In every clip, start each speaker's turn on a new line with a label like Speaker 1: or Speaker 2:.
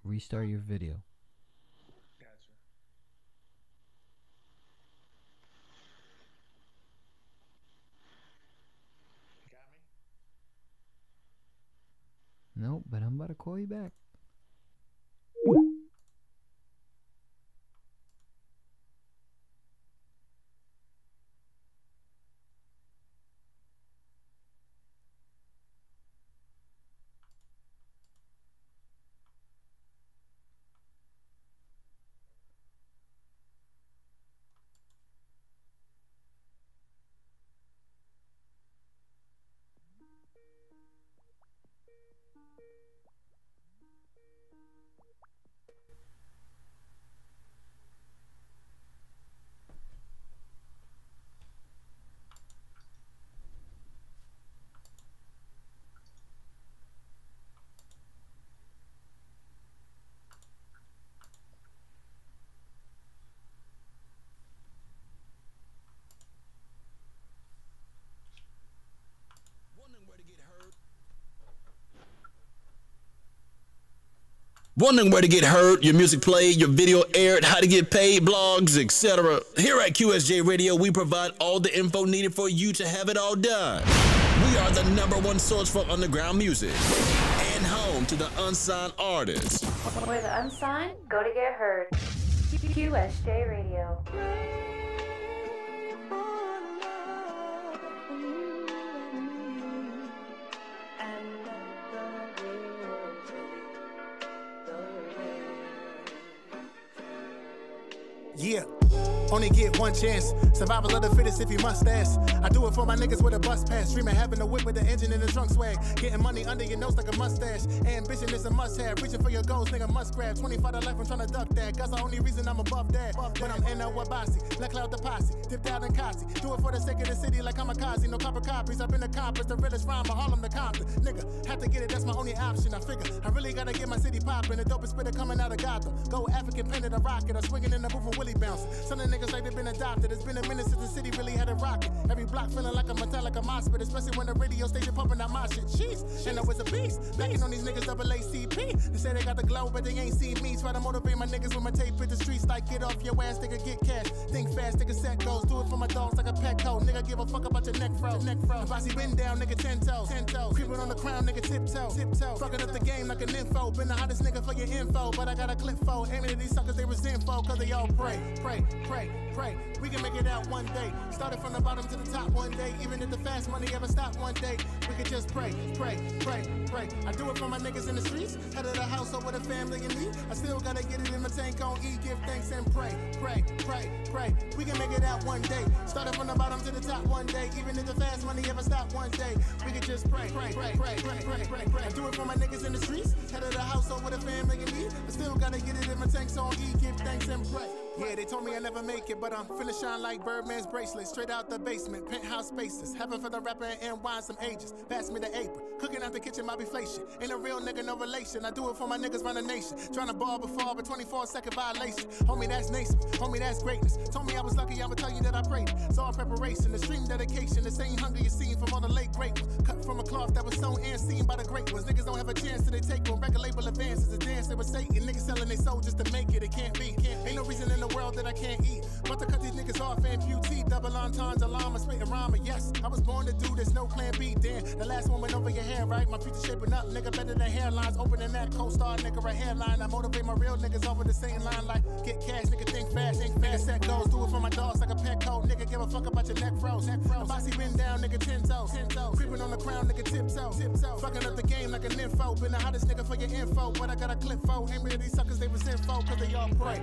Speaker 1: restart your video.
Speaker 2: Gotcha. Got me?
Speaker 1: Nope, but I'm about to call you back.
Speaker 3: Wondering where to get heard, your music played, your video aired, how to get paid, blogs, etc. Here at QSJ Radio, we provide all the info needed for you to have it all done. We are the #1 source for underground music and home to the unsigned artists.
Speaker 4: Where the unsigned go to get heard. QSJ Radio.
Speaker 5: Yeah, only get one chance. Survival of the fittest if you must ask. I do it for my niggas with a bus pass. Dreaming having a whip with the engine in the trunk swag. Getting money under your nose like a mustache. Ambition is a must have. Reaching for your goals, nigga must grab. 25 to life, I'm trying to duck that. That's the only reason I'm above that. But I'm in a Wabasi, Black Cloud the posse. Dipped out in Kasi. Do it for the sake of the city like I'm a Kazi. No copper copies, I've been accomplished. The realest rhyme, but Harlem the Compton. Nigga, have to get it, that's my only option. I figure I really gotta get my city poppin'. The dopest spitter coming out of Gotham. Go African pen a rocket. Or swinging in the booth and Willie bouncing. Some of the niggas like they been adopted. It's been a minute since the city really had a rocket. Every block feeling like a Metallica mosh pit, especially when the radio station pumping out my shit. Jeez, and I was a beast. Backing on these niggas double ACP. They say they got the glow, but they ain't seen me. Try to motivate my niggas with my tape in the streets. Like get off your ass, nigga, get cash. Think fast, nigga, set goals. Do it for my dogs like a pet code. Nigga, give a fuck about your neck fro. If I see bend down, nigga, 10 toes. Creeping on the crown, nigga, tiptoe. Fucking up the game like an info. Been the hottest nigga for your info, but I got a clip for. Aiming at these suckers, they resentful, cause they all pray. We can make it out one day. Started from the bottom to the top one day. Even if the fast money ever stop one day, we can just pray. I do it for my niggas in the streets. Head of the household with a family and me. I still gotta get it in my tank on E. Give thanks and pray. We can make it out one day. Started from the bottom to the top one day. Even if the fast money ever stop one day, we can just pray. I do it for my niggas in the streets. Head of the household with a family and me. I still gotta get it in my tank on E. Give thanks and pray. Yeah, they told me I never make it, but I'm finna shine like Birdman's bracelet. Straight out the basement, penthouse spaces. Heaven for the rapper and wine some ages. Pass me the apron, cooking out the kitchen, my deflation. Ain't a real nigga, no relation. I do it for my niggas round the nation. Tryna ball before, but 24-second violation. Homie, that's nation. Homie, that's greatness. Told me I was lucky, I'ma tell you that I prayed. It's all preparation, the stream dedication. The same hunger you seen from all the late great ones. Cut from a cloth that was sewn and seen by the great ones. Niggas don't have a chance till they take one. Record label advances, a dance they with Satan. Niggas selling their soul just to make it. It can't be. Ain't no reason in the world that I can't eat. But to cut these niggas off, amputee, double entendre, llama, spitting rhyme. Yes, I was born to do this, no plan B. Damn, the last one went over your head, right? My future shaping up, nigga, better than hairlines. Opening that co-star, nigga, a hairline. I motivate my real niggas over the same line, like get cash, nigga, think fast, nigga, set goals. Do it for my dogs like a pet code, nigga, give a fuck about your neck froze. Bossy been down, nigga, 10 toes. Creeping on the crown, nigga, tiptoe. Fucking up the game like an info. Been the hottest nigga for your info, but I got a clip for. Aim at these suckers, they resentful, cause they all pray.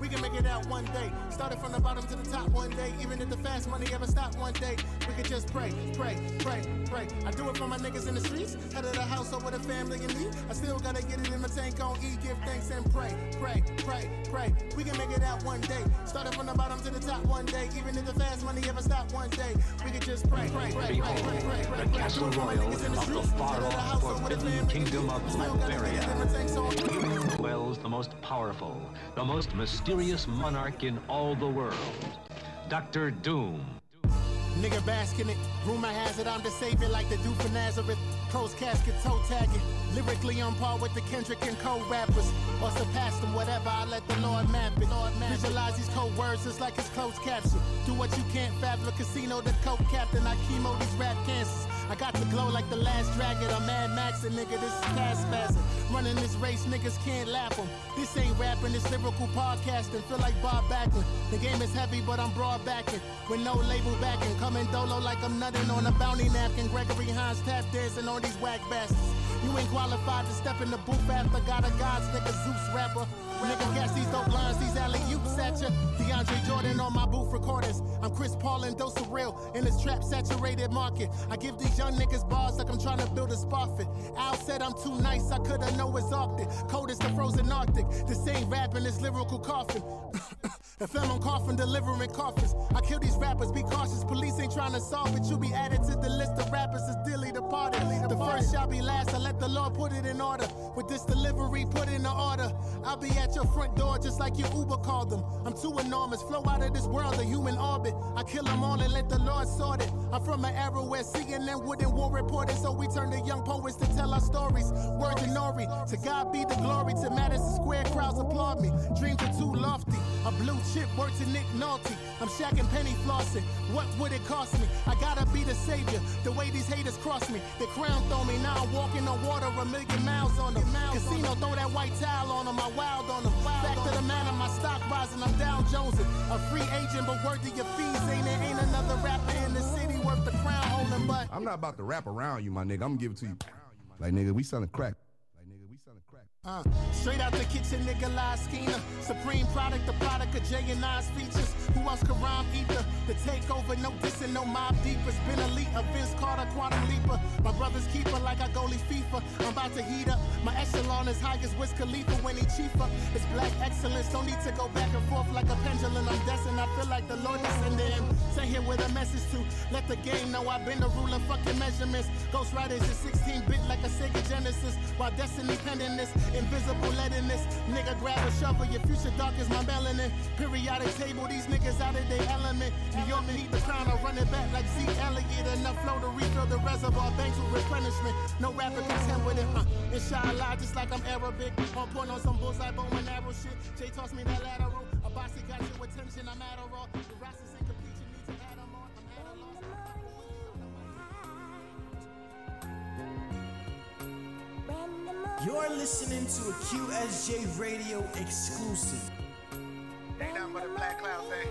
Speaker 5: We can make it out one day. Started from the bottom to the top one day. Even if the fast money ever stop one day, we can just pray. I do it for my niggas in the streets. Head of the household with a family and me. I still gotta get it in my tank on E. Give thanks and pray. We can make it out one day. Started from the bottom to the top one day. Even if the fast money ever stop one day, we can just pray.
Speaker 6: The castle royal of the far-off forbidden kingdom of Latveria dwells the most powerful, the most mysterious monarch in all the world, Dr. Doom.
Speaker 5: Nigga basking it, rumor has it I'm the savior like the dude for Nazareth. Closed casket, toe tagging. Lyrically on par with the Kendrick and Cole rappers. Or surpass them, whatever, I let the Lord map it. Visualize these code words just like it's closed caption. Do what you can't fathom, a casino, the coke captain. I chemo these rap cancers. I got to glow like the last dragon. I'm Mad Max and nigga, this is past spasm. Running this race, niggas can't laugh them. This ain't rapping, it's lyrical podcasting. Feel like Bob Backlund. The game is heavy, but I'm broad backing. With no label backing. Coming dolo like I'm nutting on a bounty napkin. Gregory Hines tap dancing on these whack bastards. You ain't qualified to step in the booth after got a God's nigga Zeus rapper. Nigga catch these dope lines, these alley-oops at ya. DeAndre Jordan on my booth recorders. I'm Chris Paul and Dose of Real in this trap saturated market. I give these young niggas bars like I'm trying to build a Sparfit. Al said I'm too nice, I coulda know it's Arctic. Cold as the frozen Arctic. This ain't rapping, it's lyrical coughing. If I'm coughing, delivering coffins. I kill these rappers, be cautious. Police ain't trying to solve it. You be added to the list of rappers as dearly departed. The first shall be last, I let the Lord put it in order. With this delivery, put in the order. I'll be at your front door just like your Uber called them. I'm too enormous, flow out of this world, a human orbit. I kill them all and let the Lord sort it. I'm from an era where CNN wouldn't war reported, so we turn to young poets to tell our stories. Word to Nori, to God be the glory. To Madison Square crowds applaud me. Dreams are too lofty. A blue chip, word to Nick Nolte. I'm Shaq and Penny flossing. What would it cost me? I gotta be the savior. The way these haters cross me, the crown throw me. Now I'm walking on water, a million miles on them. Casino, throw that white towel on them. I wild on them. Back to the matter, my stock rising. I'm down jonesing. A free agent, but worth of your fees. Ain't another rapper in the city worth the crown holding. But
Speaker 7: I'm not about to rap around you, my nigga. I'm gonna give it to you. Like, nigga, we selling crack.
Speaker 5: Straight out the kitchen, nigga, live Skeena. Supreme product, the product of J and I's features. Who else could rhyme either? The takeover, no dissing, no mob deepers. Been elite, a Vince Carter, quantum leaper. My brother's keeper like I goalie FIFA. I'm about to heat up. My echelon is high as Wiz Khalifa when he chief up. It's black excellence, don't need to go back and forth like a pendulum. I'm destined, I feel like the Lord descended him. Sent here with a message to let the game know I've been the ruler, fuck your measurements. Ghost Riders is 16-bit like a Sega Genesis. While Destiny pending this. Invisible letting this nigga grab a shovel. Your future dark as my melanin. Periodic table, these niggas out of their element. New York need the crown, I run it back like Zeke Elliott. Enough flow to refill the reservoir, banks with replenishment. No rapper contend with it, Inshallah, just like I'm Arabic. On point on some bullseye, bow and arrow shit. Jay tossed me that lateral. A bossy got your attention, I'm Adderall. The rest is incomplete, you need to add them on. I'm at a loss.
Speaker 8: You're listening to a QSJ Radio exclusive.
Speaker 2: Ain't nothing but a black cloud thing.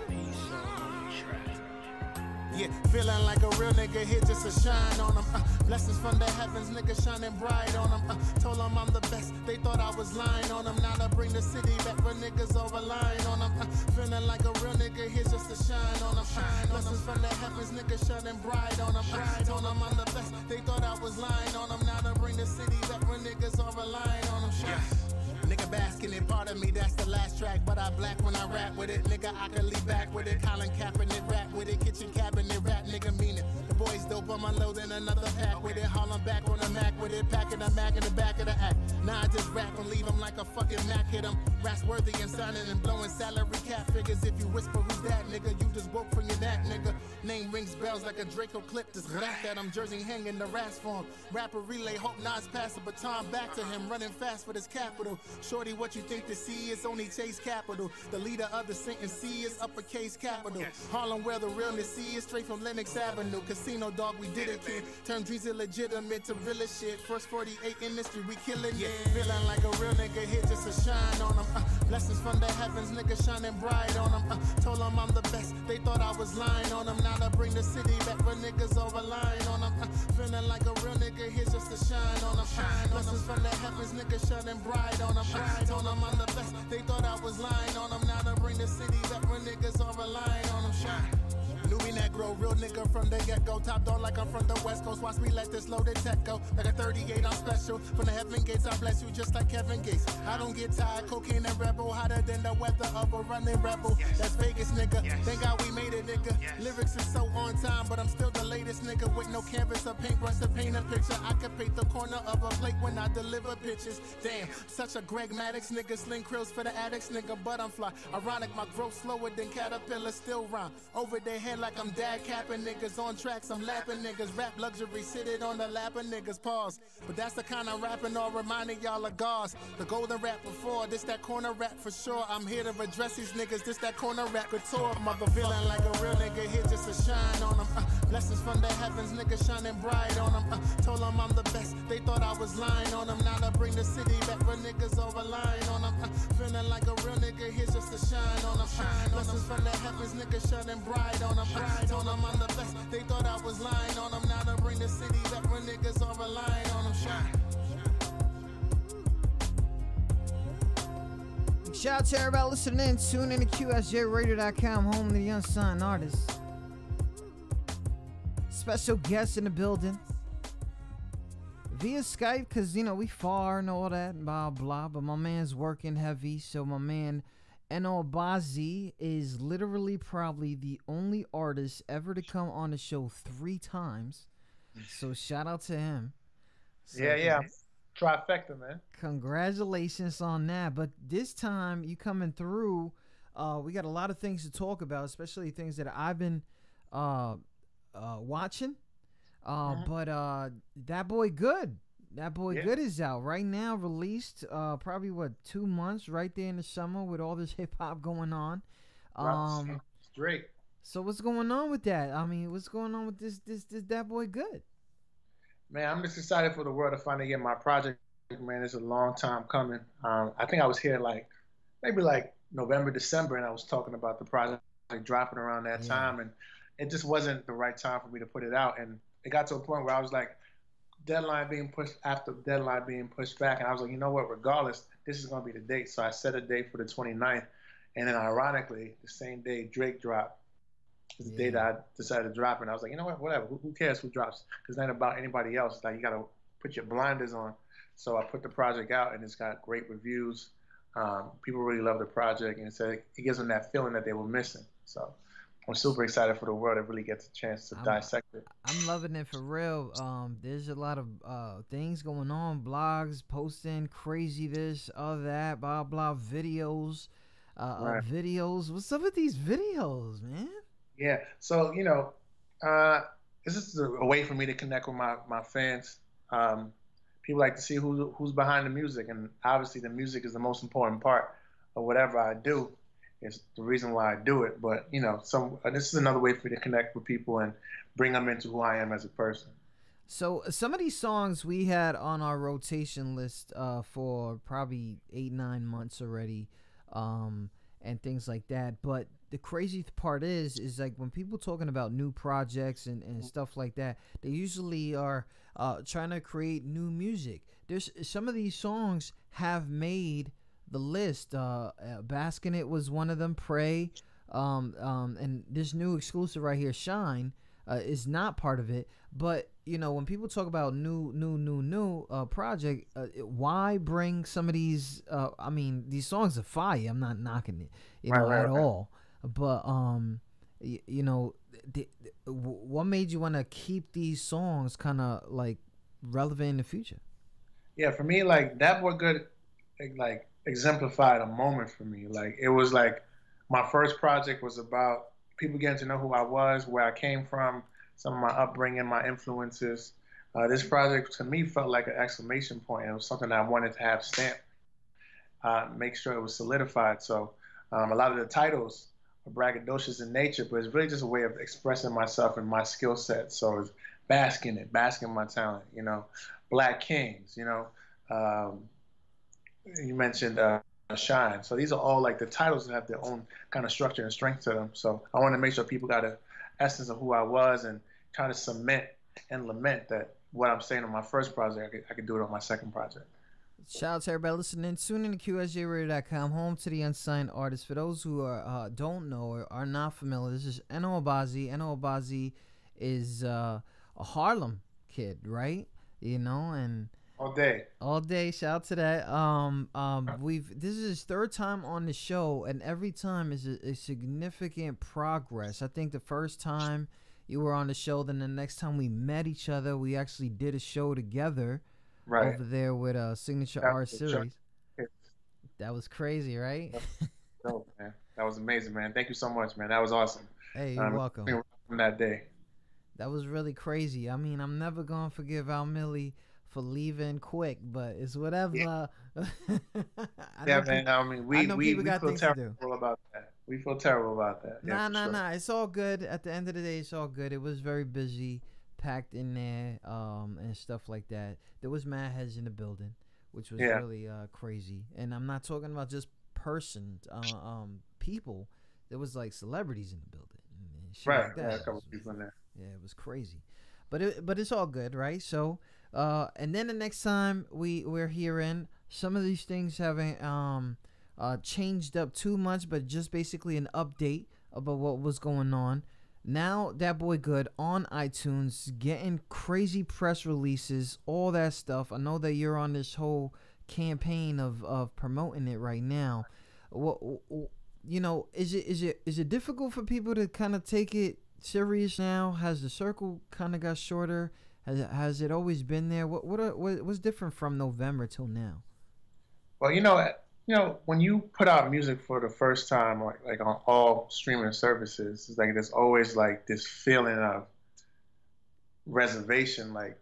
Speaker 5: Yeah, feeling like a real nigga here just to shine on them. Blessings from the heavens, nigga shining bright on them. Told them I'm the best, they thought I was lying on them. Now I bring the city back where niggas all relying on them. Feeling like a real nigga here just to shine on them. Blessings from the heavens, nigga shining bright on them. Told them I'm the best, they thought I was lying on them. Now I bring the city back where niggas all relying on them. Nigga basking in part of me, that's the last track. But I black when I rap with it. Nigga, I can leave back with it. Colin Kaepernick rap with it. Kitchen cabinet rap, nigga mean it. The boys dope, I'm unloading another pack with it. Harlem back on the Mac with it. Packing a Mac in the back of the act. Now I just rap and leave them like a fucking Mac hit them. Raps worthy and signing and blowing salary cap figures. If you whisper who's that, nigga, you just woke from your nap, nigga. Name rings bells like a Draco clip. This rap that I'm jersey hanging the rats for him. Rapper relay, hope Nas pass the baton back to him. Running fast for this capital. Shorty, what you think the C is? Only Chase Capital. The leader of the sentence C is uppercase capital. Harlem where the realness C is straight from Lenox Avenue. Casino dog, we did it, kid. Turn dreams illegitimate to realest shit. First 48 industry, we killing it. Feeling like a real nigga here just to shine on them. Blessings from the heavens, nigga shining bright on them. Told them I'm the best, they thought I was lying on them. Now I bring the city back where niggas all relying on them. Feeling like a real nigga here just to shine on them. Blessings from the heavens, nigga shining bright on them. Told them I'm the best, they thought I was lying on them. Now I bring the city back where niggas all relying on them. Louis Negro, real nigga from the get-go. Top dog like I'm from the West Coast. Watch me let this loaded tech go. Like a 38, I'm special. From the heaven gates, I bless you just like Kevin Gates. I don't get tired, cocaine and rebel. Hotter than the weather of a running rebel. That's Vegas, nigga. Thank God we made it, nigga. Lyrics is so on time, but I'm still the latest, nigga. With no canvas or paintbrush to paint a picture. I can paint the corner of a plate when I deliver pictures. Damn, such a Greg Maddox, nigga. Sling krills for the addicts, nigga. But I'm fly. Ironic, my growth slower than caterpillar. Still rhyme. Over their head like I'm dad capping niggas. On tracks, I'm lapping niggas. Rap luxury, sit it on the lap of niggas. Pause. But that's the kind of rapping all reminding y'all of gauze. The golden rap before, this that corner rap for sure. I'm here to address these niggas, this that corner rap couture. Mother feeling like a real nigga here just to shine on them. Blessings from the heavens, niggas shining bright on them. Told them I'm the best, they thought I was lying on them. Now to bring the city back for niggas over line on them. Feeling like a real nigga here just to shine on them. Blessings from the heavens, niggas shining bright on them. Told them I'm the best, they thought I was lying on them. Now to bring the city back for niggas over line on them.
Speaker 1: Shout out to everybody listening in. Tune in to QSJRadio.com, home of the unsigned artists. Special guests in the building via Skype, because you know we far and all that and blah blah, but my man's working heavy. So my man Enobazi is literally probably the only artist ever to come on the show 3 times. So shout out to him. So,
Speaker 9: yeah, trifecta, man.
Speaker 1: Congratulations on that. But this time you coming through, we got a lot of things to talk about, especially things that I've been watching. But that boy good. That boy good is out right now, released probably 2 months right there in the summer with all this hip hop going on.
Speaker 9: Straight.
Speaker 1: So what's going on with that? I mean, what's going on with this that boy good?
Speaker 9: Man, I'm just excited for the world to finally get my project. Man, it's a long time coming. I think I was here maybe November, December, and I was talking about the project dropping around that time, and it just wasn't the right time for me to put it out. And it got to a point where I was like, deadline being pushed after deadline being pushed back, and I was like, you know what, regardless, this is going to be the date. So I set a date for the 29th, and then ironically, the same day Drake dropped. It's the day that I decided to drop, and I was like, you know what, whatever, who cares who drops? Because it ain't about anybody else. It's like, you got to put your blinders on. So I put the project out, and it's got great reviews. People really love the project, and it gives them that feeling that they were missing. So I'm super excited for the world that really gets a chance to dissect it.
Speaker 1: I'm loving it for real. There's a lot of things going on, blogs posting crazy this, other that, blah blah, videos, videos. What's up with these videos, man?
Speaker 9: Yeah, so this is a way for me to connect with my fans. People like to see who's behind the music, and obviously the music is the most important part of whatever I do. It's the reason why I do it. But this is another way for me to connect with people and bring them into who I am as a person.
Speaker 1: So some of these songs we had on our rotation list for probably 8-9 months already, and things like that. But the crazy part is like when people talking about new projects and stuff like that, they usually are trying to create new music. There's some of these songs have made the list. Bask in It was one of them. Pray, and this new exclusive right here, Shine, is not part of it. But when people talk about new project, why bring some of these? I mean, these songs are fire. I'm not knocking it, at all. But what made you want to keep these songs kind of like relevant in the future?
Speaker 9: Yeah, for me, like That Boy Good, like exemplified a moment for me. Like it was like my first project was about people getting to know who I was, where I came from, some of my upbringing, my influences. This project to me felt like an exclamation point. It was something I wanted to have stamped, make sure it was solidified. So a lot of the titles are braggadocious in nature, but it's really just a way of expressing myself and my skill set. So it's basking my talent, Black Kings, you mentioned Shine. So these are all like the titles that have their own kind of structure and strength to them. So I want to make sure people got an essence of who I was and try to cement and lament that what I'm saying on my first project, I could do it on my second project.
Speaker 1: Shout out to everybody listening. Tune in to QSJRadio.com, home to the unsigned artists. For those who don't know or are not familiar, this is Enobazi. Enobazi is a Harlem kid, right? And all day. Shout out to that. This is his 3rd time on the show, and every time is a significant progress. I think the first time you were on the show, then the next time we met each other, we actually did a show together. Right. Over there with Signature Art Series. That was crazy, right?
Speaker 9: Dope, man. That was amazing, man. Thank you so much, man. That was awesome.
Speaker 1: Hey, you're welcome.
Speaker 9: that day.
Speaker 1: That was really crazy. I mean, I'm never gonna forgive Al Millie for leaving quick, but it's whatever.
Speaker 9: Yeah,
Speaker 1: Yeah,
Speaker 9: man. I mean, we feel terrible about that. We feel terrible about that.
Speaker 1: Nah. It's all good. At the end of the day, it's all good. It was very busy, packed in there, and stuff like that. There was mad heads in the building, which was really crazy. And I'm not talking about just people. There was like celebrities in the building. And shit like that.
Speaker 9: A couple people in there.
Speaker 1: Yeah, it was crazy, but it's all good, right? So, and then the next time we're hearing some of these things haven't changed up too much, but just basically an update about what was going on. Now, That Boy Good on iTunes, getting crazy press releases, all that stuff. I know that you're on this whole campaign of promoting it right now. What is it difficult for people to kind of take it serious now? Has the circle kind of got shorter? Has it always been there? What's different from November till now?
Speaker 9: Well, when you put out music for the first time, like on all streaming services, it's like there's always like this feeling of reservation. Like,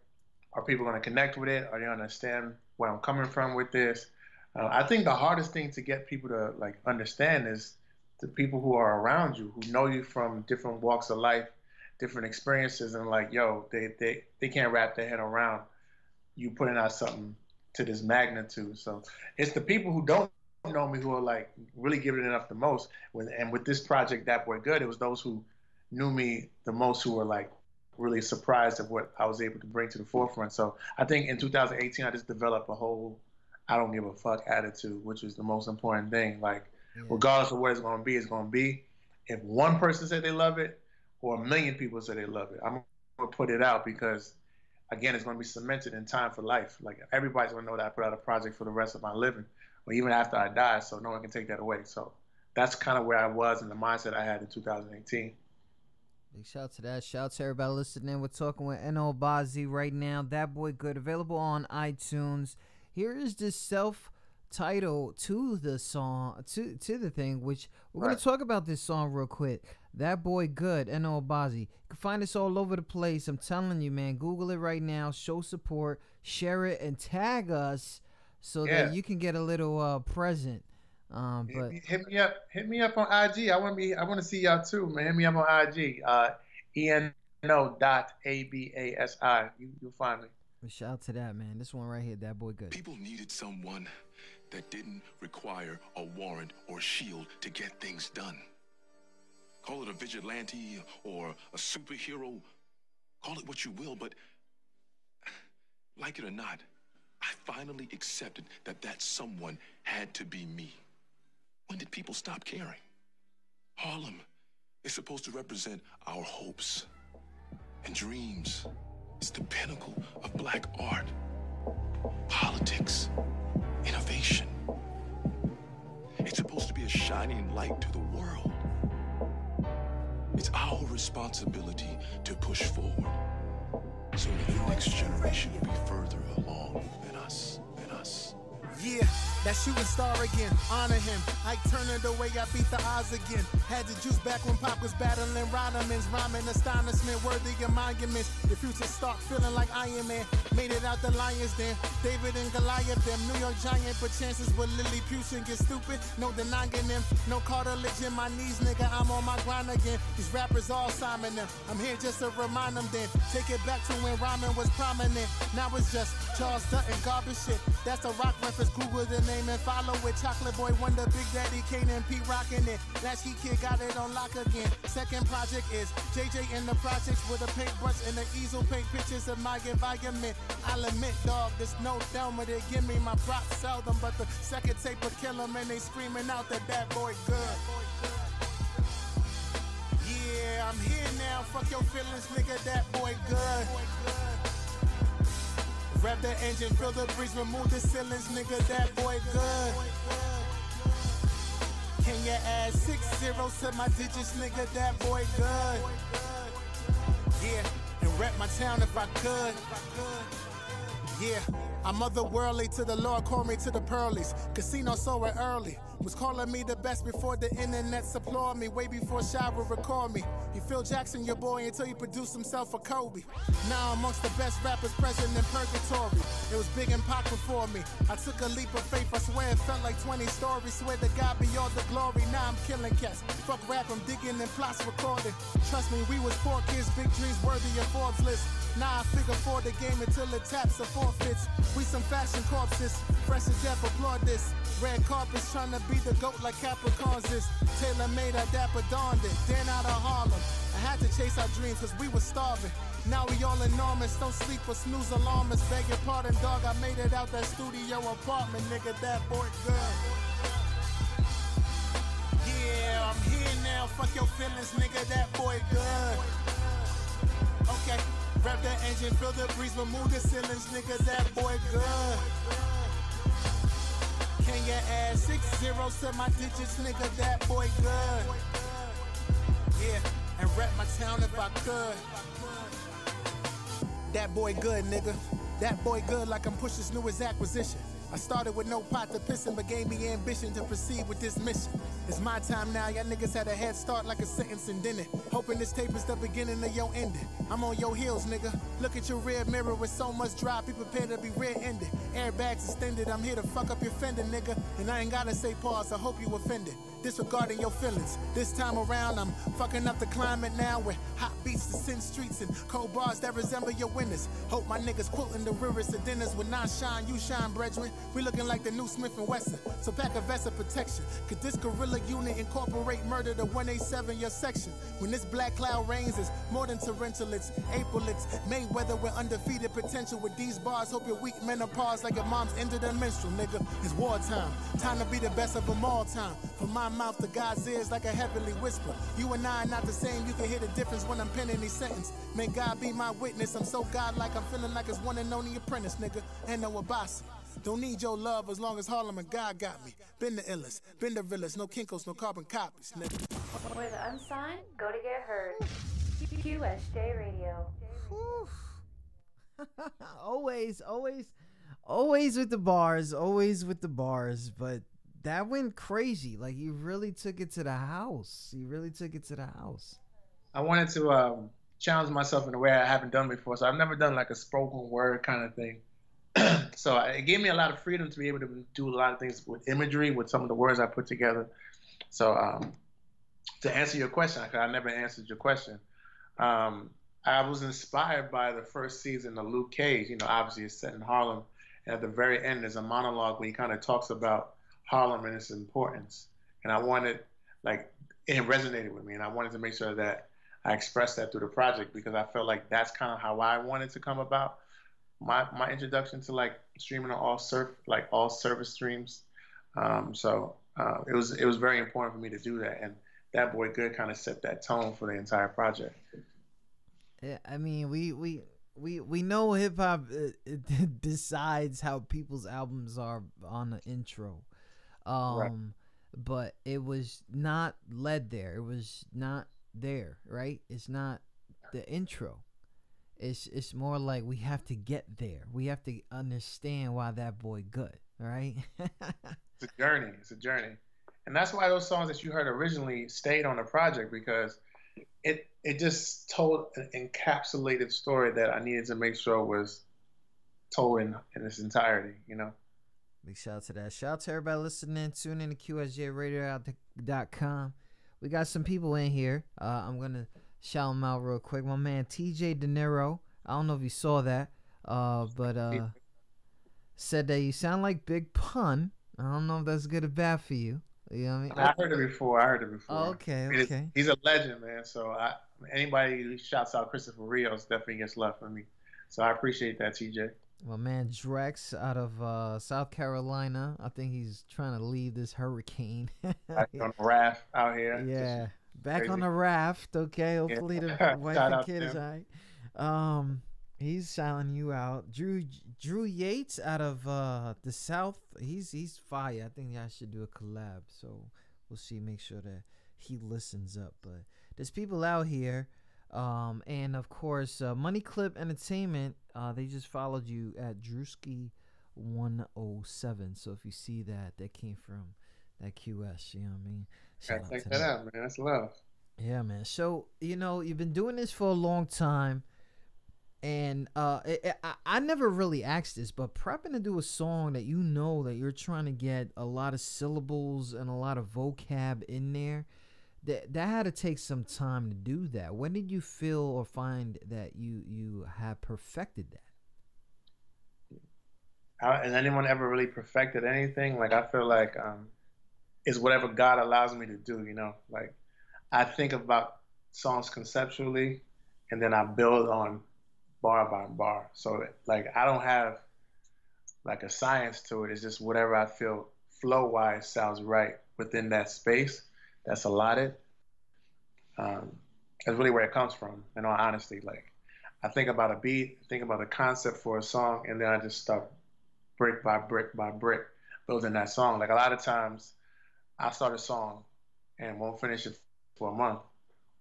Speaker 9: are people going to connect with it? Are they understand where I'm coming from with this? I think the hardest thing to get people to like understand is the people who are around you, who know you from different walks of life, different experiences, and like, they can't wrap their head around you putting out something to this magnitude. So it's the people who don't know me who are like really giving it up the most. And with this project, That Boy Good, it was those who knew me the most who were like really surprised at what I was able to bring to the forefront. So I think in 2018, I just developed a whole I don't give a fuck attitude, which is the most important thing. Like, regardless of what it's going to be, it's going to be. If one person said they love it or 1 million people say they love it, I'm going to put it out because, again, it's going to be cemented in time for life. Like, everybody's going to know that I put out a project for the rest of my living or even after I die, so no one can take that away. So that's kind of where I was and the mindset I had in 2018.
Speaker 1: Big shout to that. Shout to everybody listening. We're talking with N.O. Bazzi right now. That Boy Good, available on iTunes. Here is the self-title to the song, to the thing, which we're going to talk about this song real quick. That Boy Good, N.O. Bazzi. You can find us all over the place. I'm telling you, man. Google it right now. Show support. Share it and tag us so that you can get a little present. But
Speaker 9: hit me up. Hit me up on IG. I want to see y'all too, man. Hit me up on IG. ENO.ABASI. You'll find me.
Speaker 1: Shout out to that, man. This one right here, That Boy Good.
Speaker 10: People needed someone that didn't require a warrant or shield to get things done. Call it a vigilante or a superhero. Call it what you will, but like it or not, I finally accepted that someone had to be me. When did people stop caring? Harlem is supposed to represent our hopes and dreams. It's the pinnacle of black art, politics, innovation. It's supposed to be a shining light to the world. It's our responsibility to push forward so that the next generation will be further along than us.
Speaker 5: Yeah, that shooting star again, honor him. I turned it away, I beat the odds again. Had the juice back when Pop was battling Rhythmans, rhyming astonishment, worthy of monuments. The future start feeling like Iron Man. Made it out the Lions den. David and Goliath, them New York Giant, but chances with Lilliputian get stupid. No denying them, no cartilage in my knees, nigga. I'm on my grind again. These rappers all Simon them. I'm here just to remind them then. Take it back to when rhyming was prominent. Now it's just Charles Dutton garbage shit. That's a rock reference. Google the name and follow it. Chocolate Boy Wonder, Big Daddy Kane and P rockin' it. Latchkey Kid got it on lock again. Second project is JJ in the projects with a paintbrush and an easel, paint pictures of my environment. I'll admit, dog, there's no doubt where they give me my props seldom, but the second tape will kill them and they screaming out that boy good. Yeah, I'm here now. Fuck your feelings, nigga. That boy good. Rev the engine, fill the breeze, remove the ceilings, nigga, that boy good. Can you add 6 zeros to my digits, nigga, that boy good. Yeah, and rep my town if I could. Yeah. I'm otherworldly to the Lord, call me to the pearlies. Casino saw it early. Was calling me the best before the internet applaud me. Way before Shy would record me. He Phil Jackson, your boy, until he produced himself a Kobe. Now amongst the best rappers present in purgatory. It was Big and Pac before me. I took a leap of faith, I swear it felt like 20 stories. Swear to God be all the glory. Now I'm killing cats. Fuck rap, I'm digging and plots recording. Trust me, we was poor kids, big dreams worthy of Forbes list. Now I figure for the game until it taps or forfeits. We some fashion corpses, fresh as death, applaud this. Red carpets trying to be the goat like Capricorns is. Taylor made a dapper donned it, then out of Harlem. I had to chase our dreams cause we were starving. Now we all enormous, don't sleep or snooze alarmists. Beg your pardon, dog, I made it out that studio apartment, nigga, that boy good. Yeah, I'm here now, fuck your feelings, nigga, that boy good. Okay, rev the engine, feel the breeze, remove the ceilings, nigga, that boy good. Can you add 6 zeros to my digits, nigga, that boy good. Yeah, and rep my town if I could. That boy good, nigga. That boy good like I'm Push's newest acquisition. I started with no pot to pissin', but gave me ambition to proceed with this mission. It's my time now, y'all niggas had a head start like a sentence and didn't. Hoping this tape is the beginning of your ending. I'm on your heels, nigga. Look at your rear mirror with so much drop, be prepared to be rear-ended. Airbags extended, I'm here to fuck up your fender, nigga. And I ain't gotta say pause, I hope you offended. Disregarding your feelings. This time around, I'm fucking up the climate now with hot beats to sin streets and cold bars that resemble your winners. Hope my niggas quilting the rivers of dinners when I shine, you shine, brethren. We looking like the new Smith & Wesson, so pack a vest of protection. Could this guerrilla unit incorporate murder to 187 your section? When this black cloud rains, it's more than torrential, it's April, it's Mayweather with undefeated potential. With these bars, hope your weak menopause like your mom's ended her menstrual, nigga. It's wartime, time to be the best of them all time. From my mouth to God's ears like a heavenly whisper. You and I are not the same, you can hear the difference when I'm penning these sentences. May God be my witness, I'm so godlike, I'm feeling like it's one and only apprentice, nigga. And no Abasi. Don't need your love as long as Harlem and God got me. Been the illest, been the realest, no kinkos, no carbon copies, nigga.
Speaker 4: For the unsigned, go to get heard. QSJ Radio.
Speaker 1: always with the bars, always with the bars, but that went crazy. Like, you really took it to the house.
Speaker 9: I wanted to challenge myself in a way I haven't done before. So I've never done like a spoken word kind of thing. So it gave me a lot of freedom to be able to do a lot of things with imagery, with some of the words I put together. So to answer your question, because I never answered your question, I was inspired by the first season of Luke Cage. You know, obviously it's set in Harlem. And at the very end, there's a monologue where he kind of talks about Harlem and its importance. And I wanted, like, it resonated with me. And I wanted to make sure that I expressed that through the project because I felt like that's kind of how I wanted to come about. My introduction to like streaming on all service streams. So it was very important for me to do that. And That Boy Good kind of set that tone for the entire project.
Speaker 1: Yeah, I mean, we know hip hop decides how people's albums are on the intro.
Speaker 9: Right.
Speaker 1: But it was not led there. It was not there, right? It's not the intro. It's more like we have to get there. We have to understand why That Boy Good, right?
Speaker 9: It's a journey. It's a journey. And that's why those songs that you heard originally stayed on the project, because it just told an encapsulated story that I needed to make sure was told in its entirety, you know?
Speaker 1: Big shout out to that. Shout out to everybody listening. Tune in to QSJRadio.com. We got some people in here. I'm going to shout them out real quick. My man TJ De Niro. I don't know if you saw that, but said that you sound like Big Pun. I don't know if that's good or bad for you. You know what I mean?
Speaker 9: I heard it before.
Speaker 1: Oh, okay.
Speaker 9: He's a legend, man. So anybody who shouts out Christopher Rios definitely gets love from me. So I appreciate that, TJ.
Speaker 1: My man Drex out of South Carolina. I think he's trying to leave this hurricane.
Speaker 9: Back on the raft out here.
Speaker 1: Yeah. Back
Speaker 9: crazy.
Speaker 1: on the raft. Okay. Hopefully the wife and kid is all right. He's shouting you out. Drew Yates out of the South. He's fire. I think I should do a collab. So we'll see. Make sure that he listens up. But there's people out here. And of course, Money Clip Entertainment. They just followed you at Drewski 107. So if you see that, that came from that QS. You know what I mean?
Speaker 9: Gotta check that out, man. That's love.
Speaker 1: Yeah, man. So you've been doing this for a long time. And I never really asked this, but prepping to do a song that that you're trying to get a lot of syllables and a lot of vocab in there, that had to take some time to do that. When did you feel or find that you have perfected that?
Speaker 9: Has anyone ever really perfected anything? Like, I feel like it's whatever God allows me to do, Like, I think about songs conceptually, and then I build on bar by bar. So like I don't have like a science to it. It's just whatever I feel flow wise sounds right within that space that's allotted. That's really where it comes from, in all honesty. Like I think about a beat, think about a concept for a song, and then I just start brick by brick by brick building that song. Like a lot of times I start a song and won't finish it for a month,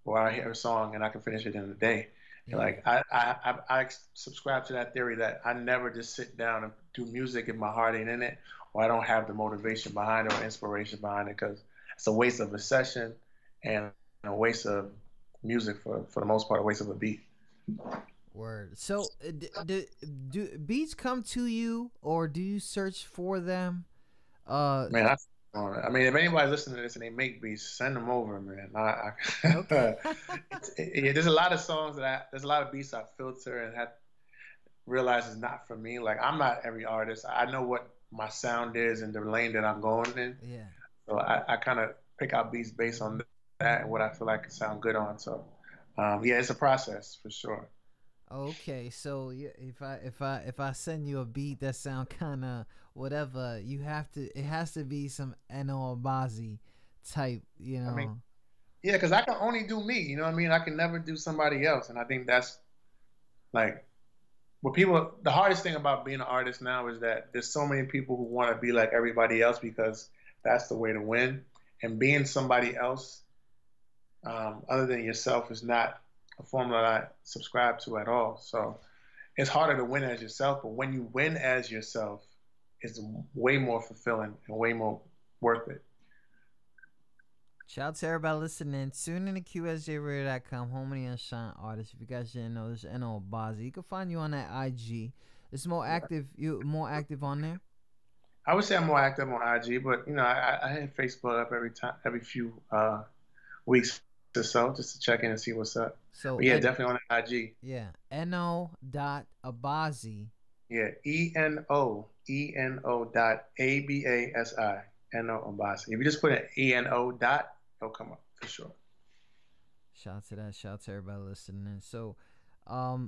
Speaker 9: or I hear a song and I can finish it in a day. Like I subscribe to that theory that I never just sit down and do music if my heart ain't in it, or I don't have the motivation behind it or inspiration behind it, because it's a waste of a session and a waste of music for the most part, a waste of a beat.
Speaker 1: Word. So do beats come to you, or do you search for them?
Speaker 9: Man, I mean, if anybody's listening to this and they make beats, send them over, man.
Speaker 1: Okay.
Speaker 9: There's a lot of songs there's a lot of beats I filter and realize is not for me. Like I'm not every artist. I know what my sound is and the lane that I'm going in.
Speaker 1: Yeah.
Speaker 9: So I kind of pick out beats based on that and what I feel like can sound good on. So yeah, it's a process for sure.
Speaker 1: Okay, so if I send you a beat that sound kind of whatever, it has to be some N.O. Abazi type,
Speaker 9: I mean, yeah, because I can only do me, you know what I mean? I can never do somebody else, and I think that's like the hardest thing about being an artist now is that there's so many people who want to be like everybody else because that's the way to win, and being somebody else other than yourself is not a formula I subscribe to at all. So it's harder to win as yourself, but when you win as yourself, it's way more fulfilling and way more worth it.
Speaker 1: Shout out to everybody listening. Tune in to QSJRadio.com, home of the unsigned artists. If you guys didn't know, this is N.O. Abazi. You can find you on that IG. It's more active. You more active on there?
Speaker 9: I would say I'm more active on IG, but I hit Facebook up every few weeks or so, just to check in and see what's up. So but yeah, definitely on the IG.
Speaker 1: Yeah, N.O.Abazi.
Speaker 9: Yeah, ENO.ABASI. N.O. Abazi. If you just put an ENO dot, it'll come up for sure.
Speaker 1: Shout out to that. Shout out to everybody listening. So,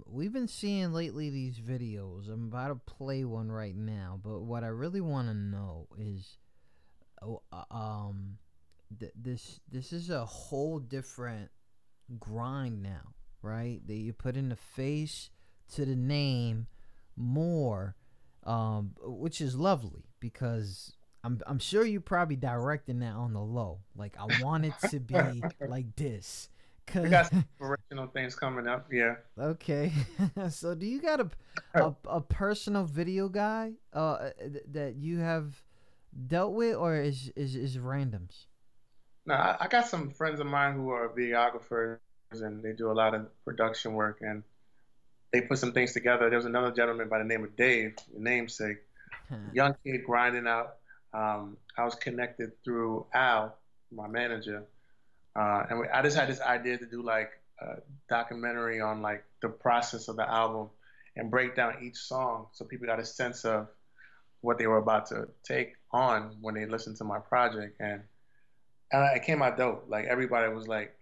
Speaker 1: we've been seeing lately these videos. I'm about to play one right now, but what I really want to know is, this is a whole different grind now, right? That you put in the face to the name more, which is lovely because I'm sure you probably directing that on the low. Like I want it to be like this.
Speaker 9: We got some original things coming up, yeah.
Speaker 1: Okay. So do you got a personal video guy that you have dealt with, or is randoms?
Speaker 9: No, I got some friends of mine who are videographers and they do a lot of production work and they put some things together. There was another gentleman by the name of Dave, the namesake, young kid grinding out. I was connected through Al, my manager, and I just had this idea to do like a documentary on like the process of the album and break down each song so people got a sense of what they were about to take on when they listened to my project. And it came out dope. Like everybody was like,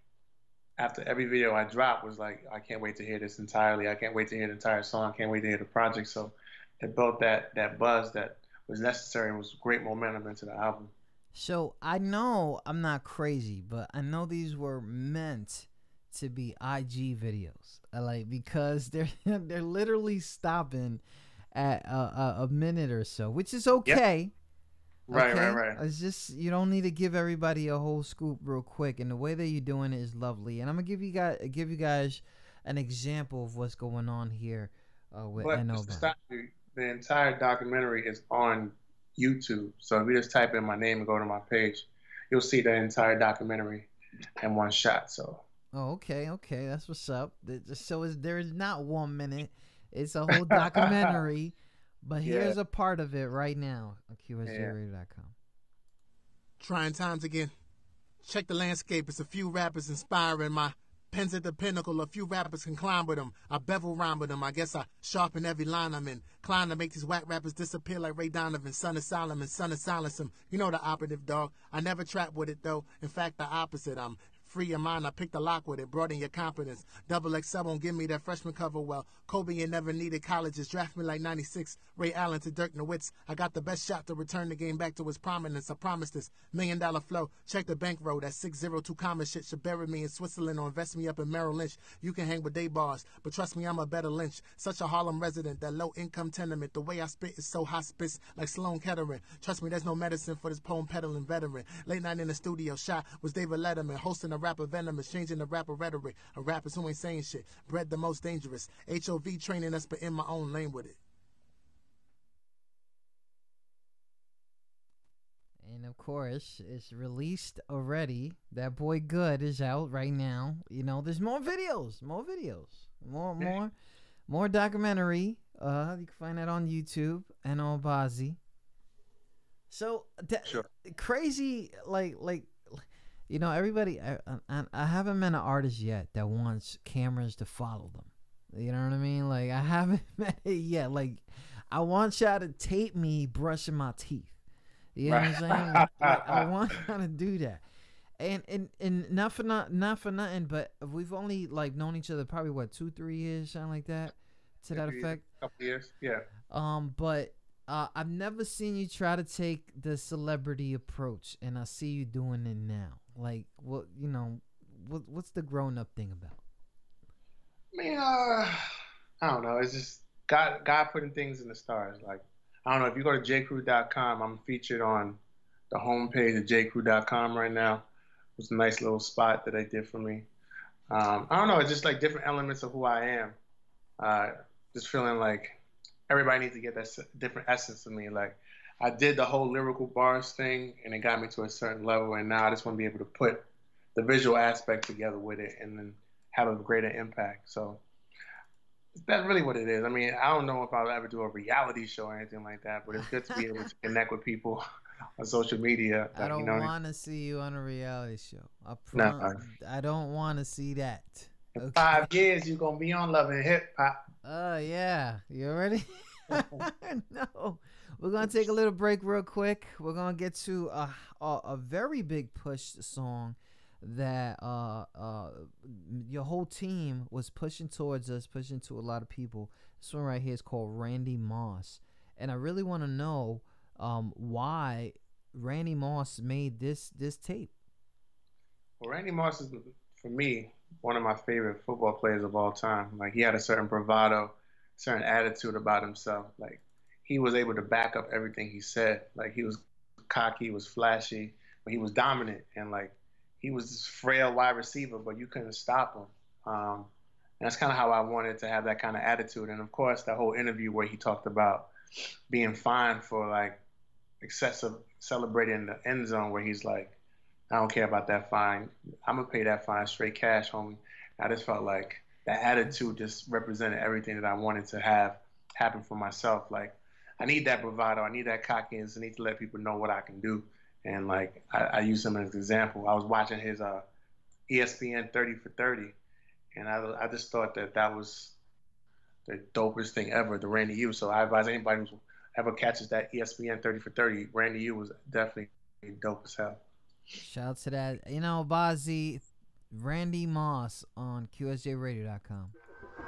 Speaker 9: after every video I dropped was like, I can't wait to hear this entirely. I can't wait to hear the entire song. I can't wait to hear the project. So it built that buzz that was necessary and was great momentum into the album.
Speaker 1: So I know I'm not crazy, but I know these were meant to be IG videos, like because they're literally stopping at a minute or so, which is okay.
Speaker 9: Yep. Right,
Speaker 1: okay?
Speaker 9: right.
Speaker 1: It's just you don't need to give everybody a whole scoop real quick, and the way that you're doing it is lovely. And I'm gonna give you guys an example of what's going on here with
Speaker 9: but
Speaker 1: N.O.
Speaker 9: to stop you, the entire documentary is on YouTube. So if you just type in my name and go to my page, you'll see the entire documentary in one shot. So.
Speaker 1: Oh, okay, that's what's up. So there is not 1 minute; it's a whole documentary. But here's a part of it right now on QSJRadio.com.
Speaker 5: Trying times again. Check the landscape. It's a few rappers inspiring my pens at the pinnacle. A few rappers can climb with them. I bevel rhyme with them. I guess I sharpen every line I'm in. Climb to make these whack rappers disappear like Ray Donovan. Son of Solomon, son of silence him. You know the operative, dog. I never trap with it, though. In fact, the opposite. I'm free your mind, I picked a lock with it, broaden your confidence. Double XL won't give me that freshman cover well. Kobe ain't never needed colleges, draft me like 96. Ray Allen to Dirk Nowitzki. I got the best shot to return the game back to its prominence. I promise this $1 million flow. Check the bankroll, that 602 comma shit should bury me in Switzerland or invest me up in Merrill Lynch. You can hang with day bars, but trust me, I'm a better Lynch. Such a Harlem resident, that low income tenement. The way I spit is so hospice, like Sloan Kettering. Trust me, there's no medicine for this poem peddling veteran. Late night in the studio, shot was David Letterman, hosting a rapper venomous, changing the rapper rhetoric. A rappers who ain't saying shit, bred the most dangerous. HOV training us, but in my own lane with it.
Speaker 1: And of course, it's released already. That Boy Good is out right now. You know, there's more videos, more documentary. You can find that on YouTube and on Bazi. So
Speaker 9: Sure.
Speaker 1: Crazy, like you know, everybody. I haven't met an artist yet that wants cameras to follow them. You know what I mean? Like, I haven't met it yet. Like, I want y'all to tape me brushing my teeth. You know what I'm saying? Like, I want y'all to do that. And not for nothing, but we've only like known each other probably what 2-3 years, something like that, to that effect.
Speaker 9: Couple years, yeah.
Speaker 1: But I've never seen you try to take the celebrity approach, and I see you doing it now. Like, what what's the grown up thing about?
Speaker 9: I mean, I don't know. It's just God putting things in the stars. Like, I don't know, if you go to jcrew.com, I'm featured on the homepage of jcrew.com right now. It's a nice little spot that they did for me. I don't know, it's just like different elements of who I am. Just feeling like everybody needs to get that different essence of me. Like, I did the whole lyrical bars thing, and it got me to a certain level, and now I just want to be able to put the visual aspect together with it and then have a greater impact. So that's really what it is. I mean, I don't know if I'll ever do a reality show or anything like that, but it's good to be able to connect with people on social media.
Speaker 1: I don't want to see you on a reality show. I don't want to see that.
Speaker 9: In 5 years, you're going to be on Love and Hip Hop.
Speaker 1: Yeah. You ready? No. We're going to take a little break real quick. We're going to get to a very big push song that your whole team was pushing towards us, pushing to a lot of people. This one right here is called Randy Moss, and I really want to know why Randy Moss made this tape.
Speaker 9: Well, Randy Moss is, for me, one of my favorite football players of all time. Like, he had a certain bravado, certain attitude about himself. Like, he was able to back up everything he said. Like, he was cocky, he was flashy, but he was dominant, and like, he was this frail wide receiver, but you couldn't stop him. And that's kind of how I wanted to have that kind of attitude. And of course, that whole interview where he talked about being fined for like excessive celebrating in the end zone, where he's like, I don't care about that fine. I'm going to pay that fine straight cash, homie. I just felt like that attitude just represented everything that I wanted to have happen for myself. Like, I need that bravado. I need that cockiness. I need to let people know what I can do. And like, I use him as an example. I was watching his ESPN 30 for 30, and I just thought that was the dopest thing ever, the Randy U. So I advise anybody who ever catches that ESPN 30 for 30, Randy U was definitely dope as hell.
Speaker 1: Shout out to that. You know, Bazi, Randy Moss on QSJRadio.com.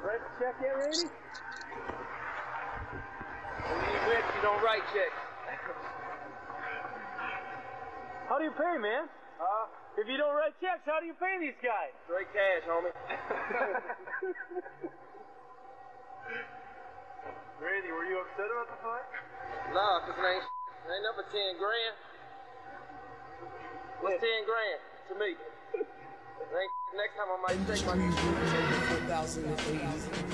Speaker 11: Write the check yet, Randy? When you rich, you don't write checks. How do you pay, man? If you don't write checks, how do you pay these guys? Straight cash, homie. Randy, were you upset about the fight?
Speaker 12: Nah, cause it ain't up for 10 grand. What's 10 grand to me? Next time I might take my... 2008.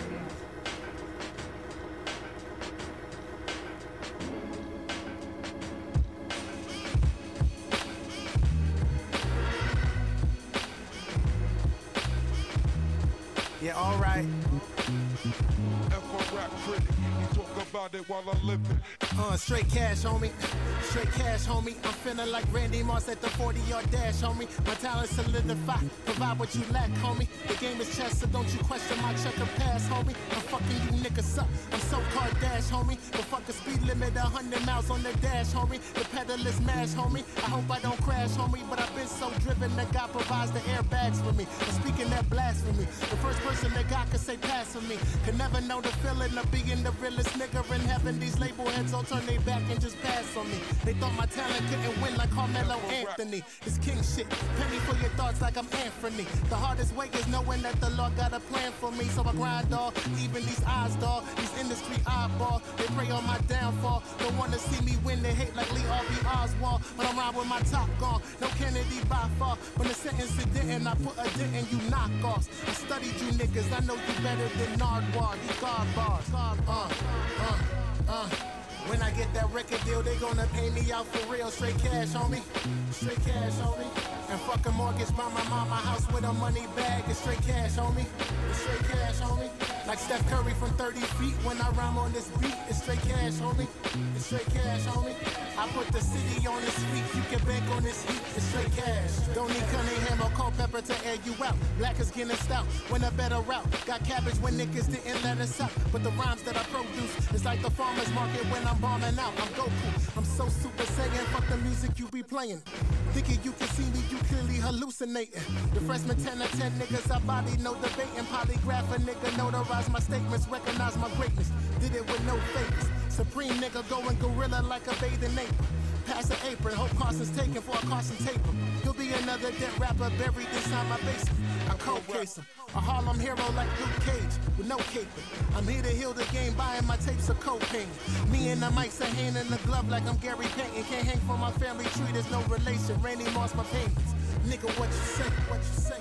Speaker 5: Yeah, alright.
Speaker 13: Rap critic, he talk about it while I'm living.
Speaker 5: Straight cash, homie. Straight cash, homie. I'm feeling like Randy Moss at the 40-yard dash, homie. My talent solidify, provide what you lack, homie. The game is chess, so don't you question my checker pass, homie. I'm fucking you niggas up. I'm so Kardashian, homie. But fuck a speed limit, 100 miles on the dash, homie. The pedal is mash, homie. I hope I don't crash, homie. But I've been so driven that God provides the airbags for me. I'm speaking that blasphemy. The first person that God could say pass for me. Could never know the feeling of being the realest nigga in heaven. These label heads all turn their back and just pass on me. They thought my talent couldn't win like Carmelo Anthony. It's king shit. Penny for your thoughts like I'm Anthony. The hardest way is knowing that the Lord got a plan for me. So I grind, dog. Even these odds, dog. These industry oddball. They pray on my downfall. Don't wanna see me win. They hate like Lee Harvey Oswald. But I'm riding with my top gone. No Kennedy by far. When the sentence it didn't, I put a dent and you knockoffs. I studied you niggas. I know you better than Nardwar. You guard bars. When I get that record deal, they gonna pay me out for real. Straight cash, homie. Straight cash, homie. And fuck a mortgage, buy my mama house with a money bag. It's straight cash, homie. It's straight cash, homie. Like Steph Curry from 30 feet when I rhyme on this beat. It's straight cash, homie. It's straight cash, homie. I put the city on his feet. You can bank on this heat. It's straight cash. Don't need Cunningham or Culpepper to air you out. Black is getting stout. Went a better route. Got cabbage when niggas didn't let us out. But the rhymes that I produce, it's like the farmer's market when I'm bombing out. I'm Goku. I'm so super saiyan. Fuck the music you be playing. Thinking you can see me, you clearly hallucinating. The freshman 10 of 10 niggas I body, no debating. Polygraph a nigga, notarize my statements, recognize my greatness. Did it with no favors. Supreme nigga going gorilla like a bathing ape. Pass the apron, hope Carson's taken for a Carson taper. He'll be another dead rapper buried inside my basement. I cold case him, a Harlem hero like Luke Cage with no cape. I'm here to heal the game, buying my tapes of cocaine. Me and the mic's a hand in the glove like I'm Gary Payton. Can't hang from my family tree, there's no relation. Randy Moss my payments. Nigga, what you say? What you say?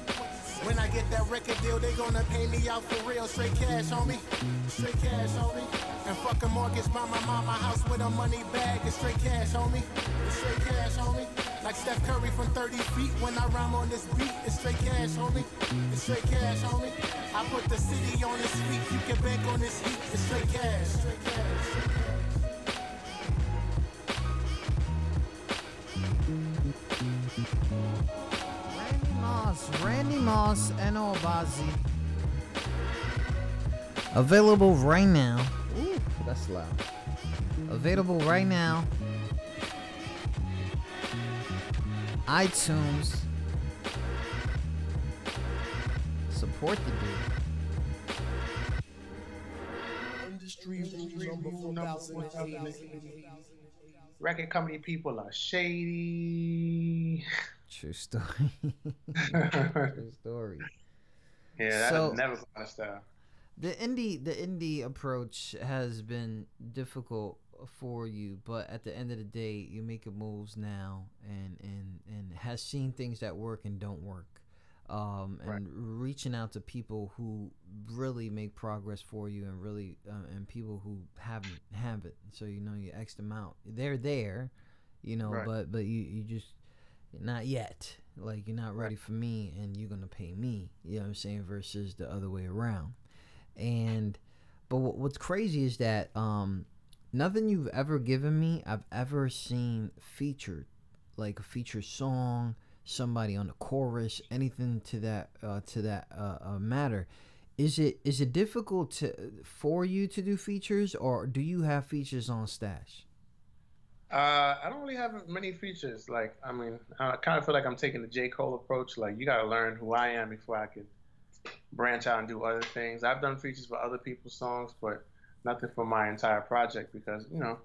Speaker 5: When I get that record deal, they gonna pay me out for real. Straight cash, homie. Straight cash, homie. And fuck a mortgage, buy my mama house with a money bag. It's straight cash, homie. It's straight cash, homie. Like Steph Curry from 30 feet when I rhyme on this beat. It's straight cash, homie. It's straight cash, homie. I put the city on his feet. You can bank on this heat. It's straight cash. Straight cash.
Speaker 1: Randy Moss and Obazi. Available right now. Ooh, that's loud. Available right now. iTunes. Support the dude.
Speaker 9: Industry rule number 4,008. Record company people are shady.
Speaker 1: True story. True story.
Speaker 9: Yeah, that's never my style.
Speaker 1: The indie approach has been difficult for you, but at the end of the day, you're making moves now, and has seen things that work and don't work, and right. Reaching out to people who really make progress for you, and really and people who haven't. So you X them out. They're there, right. but you just. Not yet. Like, you're not ready for me and you're gonna pay me, you know what I'm saying, versus the other way around. But what's crazy is that nothing you've ever given me I've ever seen featured, like a featured song, somebody on the chorus, anything to that matter. Is it difficult for you to do features, or do you have features on stash?
Speaker 9: I don't really have many features. Like, I mean, I kind of feel like I'm taking the J. Cole approach. Like, you got to learn who I am before I can branch out and do other things. I've done features for other people's songs, but nothing for my entire project because, I don't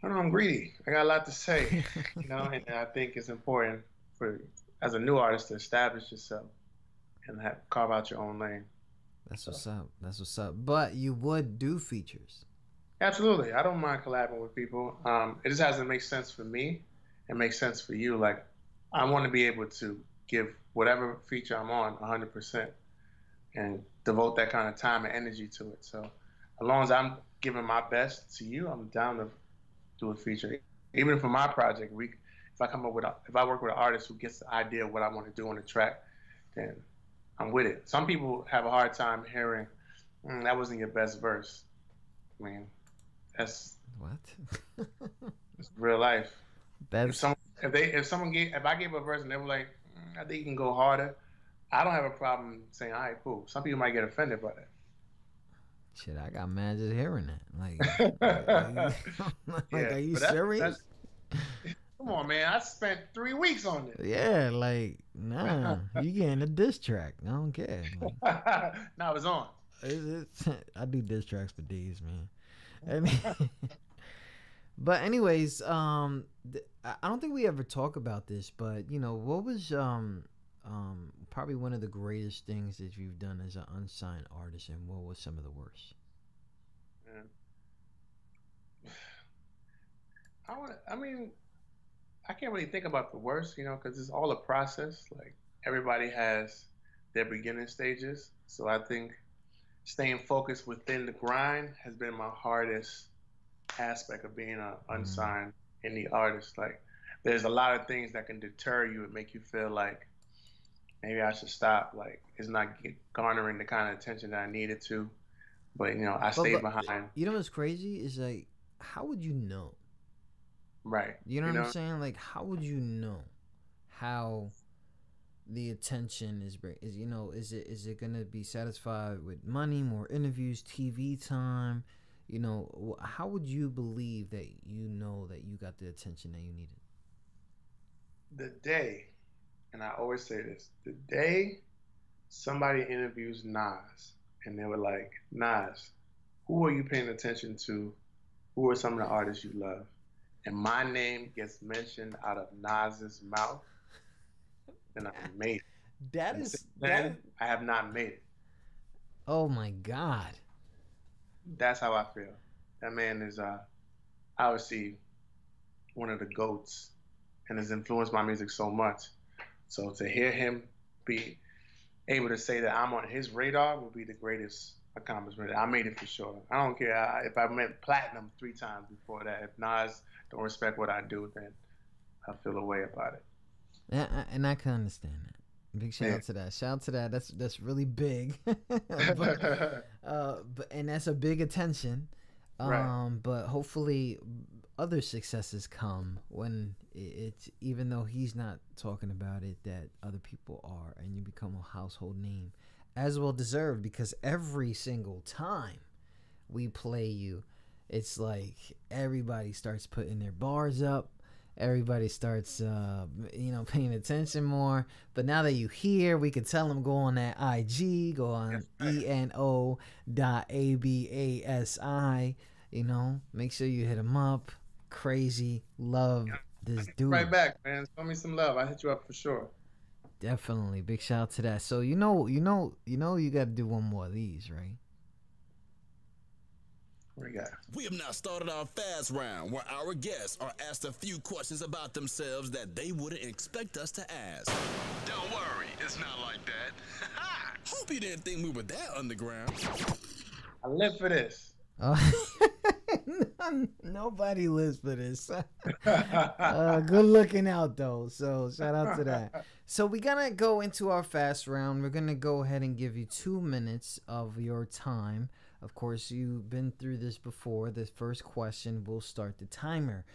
Speaker 9: know, I'm greedy. I got a lot to say, and I think it's important as a new artist to establish yourself and carve out your own lane.
Speaker 1: That's what's up. That's what's up. But you would do features.
Speaker 9: Absolutely. I don't mind collabing with people. It just has to make sense for me and make sense for you. Like, I want to be able to give whatever feature I'm on 100% and devote that kind of time and energy to it. So as long as I'm giving my best to you, I'm down to do a feature. Even for my project, if I work with an artist who gets the idea of what I want to do on the track, then I'm with it. Some people have a hard time hearing that wasn't your best verse. I mean, that's
Speaker 1: what?
Speaker 9: It's real life.
Speaker 1: That's
Speaker 9: If I gave a verse and they were like, I think you can go harder, I don't have a problem saying, all right, cool. Some people might get offended by that.
Speaker 1: Shit, I got mad just hearing that. Like, are you serious?
Speaker 9: Come on, man. I spent 3 weeks on this.
Speaker 1: Yeah, like, nah. You getting a diss track. I don't care. Like,
Speaker 9: now it's on.
Speaker 1: I do diss tracks for days, man. But anyways, I don't think we ever talk about this, but, you know, what was probably one of the greatest things that you've done as an unsigned artist, and what was some of the worst?
Speaker 9: I can't really think about the worst, you know, because it's all a process. Like, everybody has their beginning stages. So I think staying focused within the grind has been my hardest aspect of being an unsigned indie artist. Like, there's a lot of things that can deter you and make you feel like maybe I should stop. Like, it's not garnering the kind of attention that I needed to. But, you know, I stayed behind.
Speaker 1: You know what's crazy is, like, how would you know?
Speaker 9: Right.
Speaker 1: You know what I'm saying? Like, how would you know how the attention is you know, is it gonna be satisfied with money, more interviews, TV time? You know, how would you believe that you know that you got the attention that you needed?
Speaker 9: The day, and I always say this, the day somebody interviews Nas and they were like, Nas, who are you paying attention to? Who are some of the artists you love? And my name gets mentioned out of Nas's mouth, then I made it. I have not made it.
Speaker 1: Oh my God.
Speaker 9: That's how I feel. That man is obviously one of the GOATs and has influenced my music so much. So to hear him be able to say that I'm on his radar would be the greatest accomplishment. I made it for sure. I don't care if I meant platinum 3 times before that. If Nas don't respect what I do, then I feel a way about it.
Speaker 1: Yeah, and I can understand that. Big shout out to that. Shout out to that. That's really big. but and that's a big attention.
Speaker 9: Right.
Speaker 1: But hopefully other successes come when it's, even though he's not talking about it, that other people are, and you become a household name, as well deserved, because every single time we play you, it's like everybody starts putting their bars up. Everybody starts, paying attention more. But now that you here, we can tell them, go on that IG, go on eno.abasi, make sure you hit them up. Crazy love this dude.
Speaker 9: Right back, man. Show me some love. I hit you up for sure.
Speaker 1: Definitely. Big shout out to that. So, you got to do one more of these, right?
Speaker 3: We have now started our fast round, where our guests are asked a few questions about themselves that they wouldn't expect us to ask.
Speaker 10: Don't worry, it's not like that.
Speaker 3: Hope you didn't think we were that underground.
Speaker 9: I live for this.
Speaker 1: Nobody lives for this. Good looking out, though. So shout out to that. So we're going to go into our fast round. We're going to go ahead and give you 2 minutes of your time. Of course, you've been through this before. The first question will start the timer.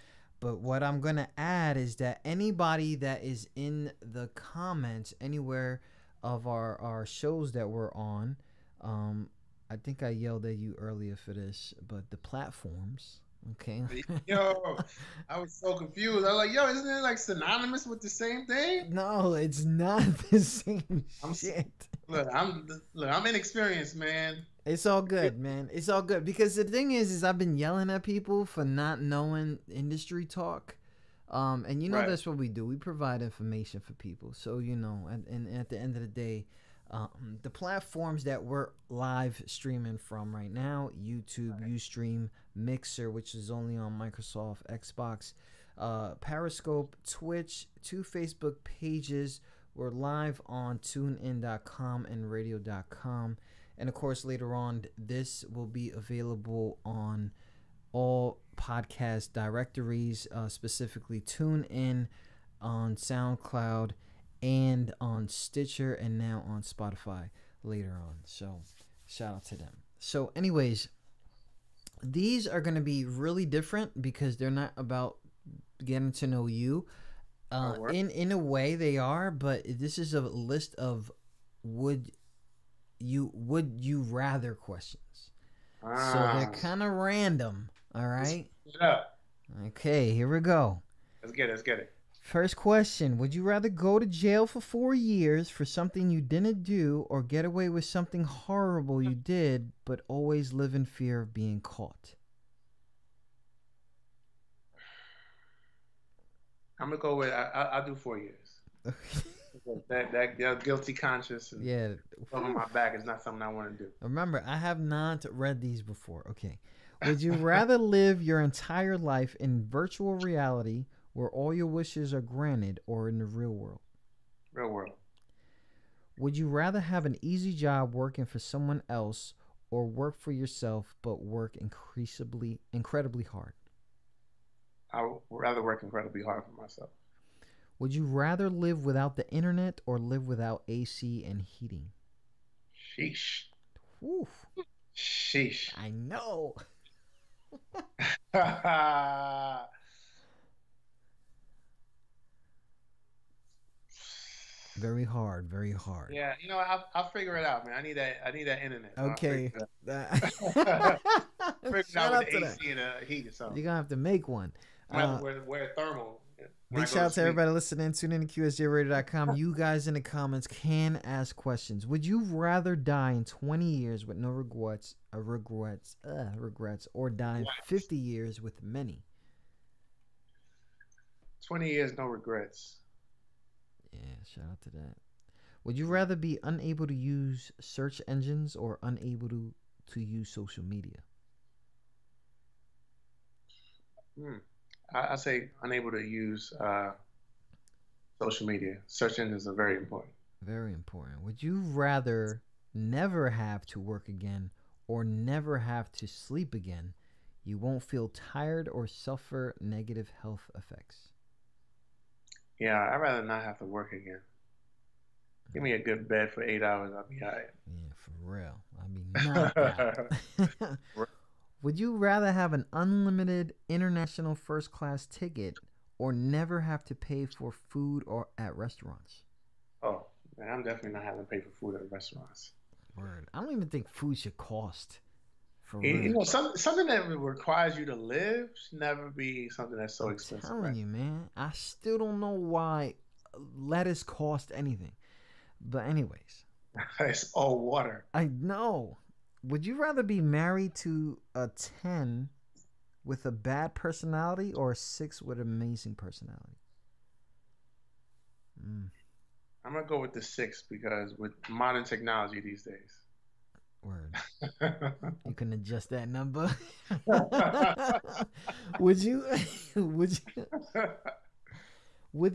Speaker 1: But what I'm going to add is that anybody that is in the comments anywhere of our shows that we're on, I think I yelled at you earlier for this, but the platforms, okay?
Speaker 9: Yo, I was so confused. I was like, yo, isn't it like synonymous with the same thing?
Speaker 1: No, it's not the same shit.
Speaker 9: Look, I'm inexperienced, man.
Speaker 1: It's all good, man. It's all good. Because the thing is I've been yelling at people for not knowing industry talk. And right. That's what we do. We provide information for people. So, and at the end of the day, the platforms that we're live streaming from right now, YouTube, Ustream, Mixer, which is only on Microsoft, Xbox, Periscope, Twitch, 2 Facebook pages. We're live on tunein.com and radio.com. And, of course, later on, this will be available on all podcast directories, specifically TuneIn, on SoundCloud, and on Stitcher, and now on Spotify later on. So shout out to them. So anyways, these are going to be really different because they're not about getting to know you. In a way they are, but this is a list of would you rather questions. So they're kind of random. All right.
Speaker 9: Yeah.
Speaker 1: Okay, here we go.
Speaker 9: Let's get it.
Speaker 1: First question: would you rather go to jail for 4 years for something you didn't do, or get away with something horrible you did, but always live in fear of being caught?
Speaker 9: I'm gonna go with I'll do 4 years. that guilty conscience and over my back is not something I want to do.
Speaker 1: Remember, I have not read these before. Okay. Would you rather live your entire life in virtual reality where all your wishes are granted, or in the real world?
Speaker 9: Real world.
Speaker 1: Would you rather have an easy job working for someone else, or work for yourself but work incredibly hard?
Speaker 9: I would rather work incredibly hard for myself.
Speaker 1: Would you rather live without the internet or live without AC and heating?
Speaker 9: Sheesh.
Speaker 1: Oof.
Speaker 9: Sheesh.
Speaker 1: I know. Very hard.
Speaker 9: Yeah, I'll figure it out, man. I need that internet.
Speaker 1: Okay.
Speaker 9: Figure it out with the AC and the heat or something.
Speaker 1: You're gonna have to make one.
Speaker 9: Wear thermal.
Speaker 1: Big shout out to everybody listening. Tune in to QSJRadio.com. You guys in the comments can ask questions. Would you rather die in 20 years with no regrets, or die in 50 years with many?
Speaker 9: 20 years, no regrets.
Speaker 1: Yeah, shout out to that. Would you rather be unable to use search engines or unable to use social media?
Speaker 9: I say unable to use social media. Search engines are very important.
Speaker 1: Very important. Would you rather never have to work again or never have to sleep again? You won't feel tired or suffer negative health effects.
Speaker 9: Yeah, I'd rather not have to work again. Give me a good bed for 8 hours. I'll be all right.
Speaker 1: Yeah, for real. I'll be knocked out. Would you rather have an unlimited international first class ticket or never have to pay for food or at restaurants?
Speaker 9: Oh, man, I'm definitely not having to pay for food at restaurants.
Speaker 1: Word. I don't even think food should cost. For
Speaker 9: You
Speaker 1: real.
Speaker 9: know, something that requires you to live should never be something that's so expensive.
Speaker 1: I'm telling you, man. I still don't know why lettuce cost anything. But anyways.
Speaker 9: It's all water.
Speaker 1: I know. Would you rather be married to a 10 with a bad personality or a 6 with an amazing personality?
Speaker 9: I'm going to go with the 6 because with modern technology these days.
Speaker 1: Word. You can adjust that number. Would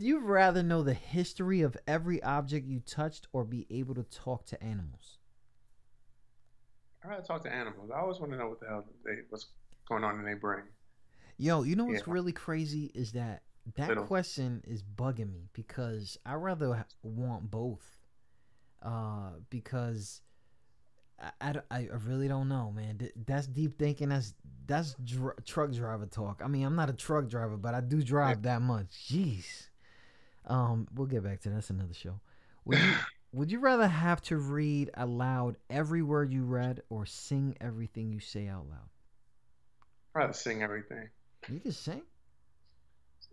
Speaker 1: you rather know the history of every object you touched or be able to talk to animals?
Speaker 9: I'd rather talk to animals. I always want to know what the hell what's going on in their brain.
Speaker 1: Yo, you know what's really crazy is that question is bugging me because I rather want both. Because I really don't know, man. That's deep thinking. That's truck driver talk. I mean, I'm not a truck driver, but I do drive that much. Jeez. We'll get back to that. That's another show. Would you rather have to read aloud every word you read or sing everything you say out loud?
Speaker 9: I'd rather sing everything.
Speaker 1: You can sing?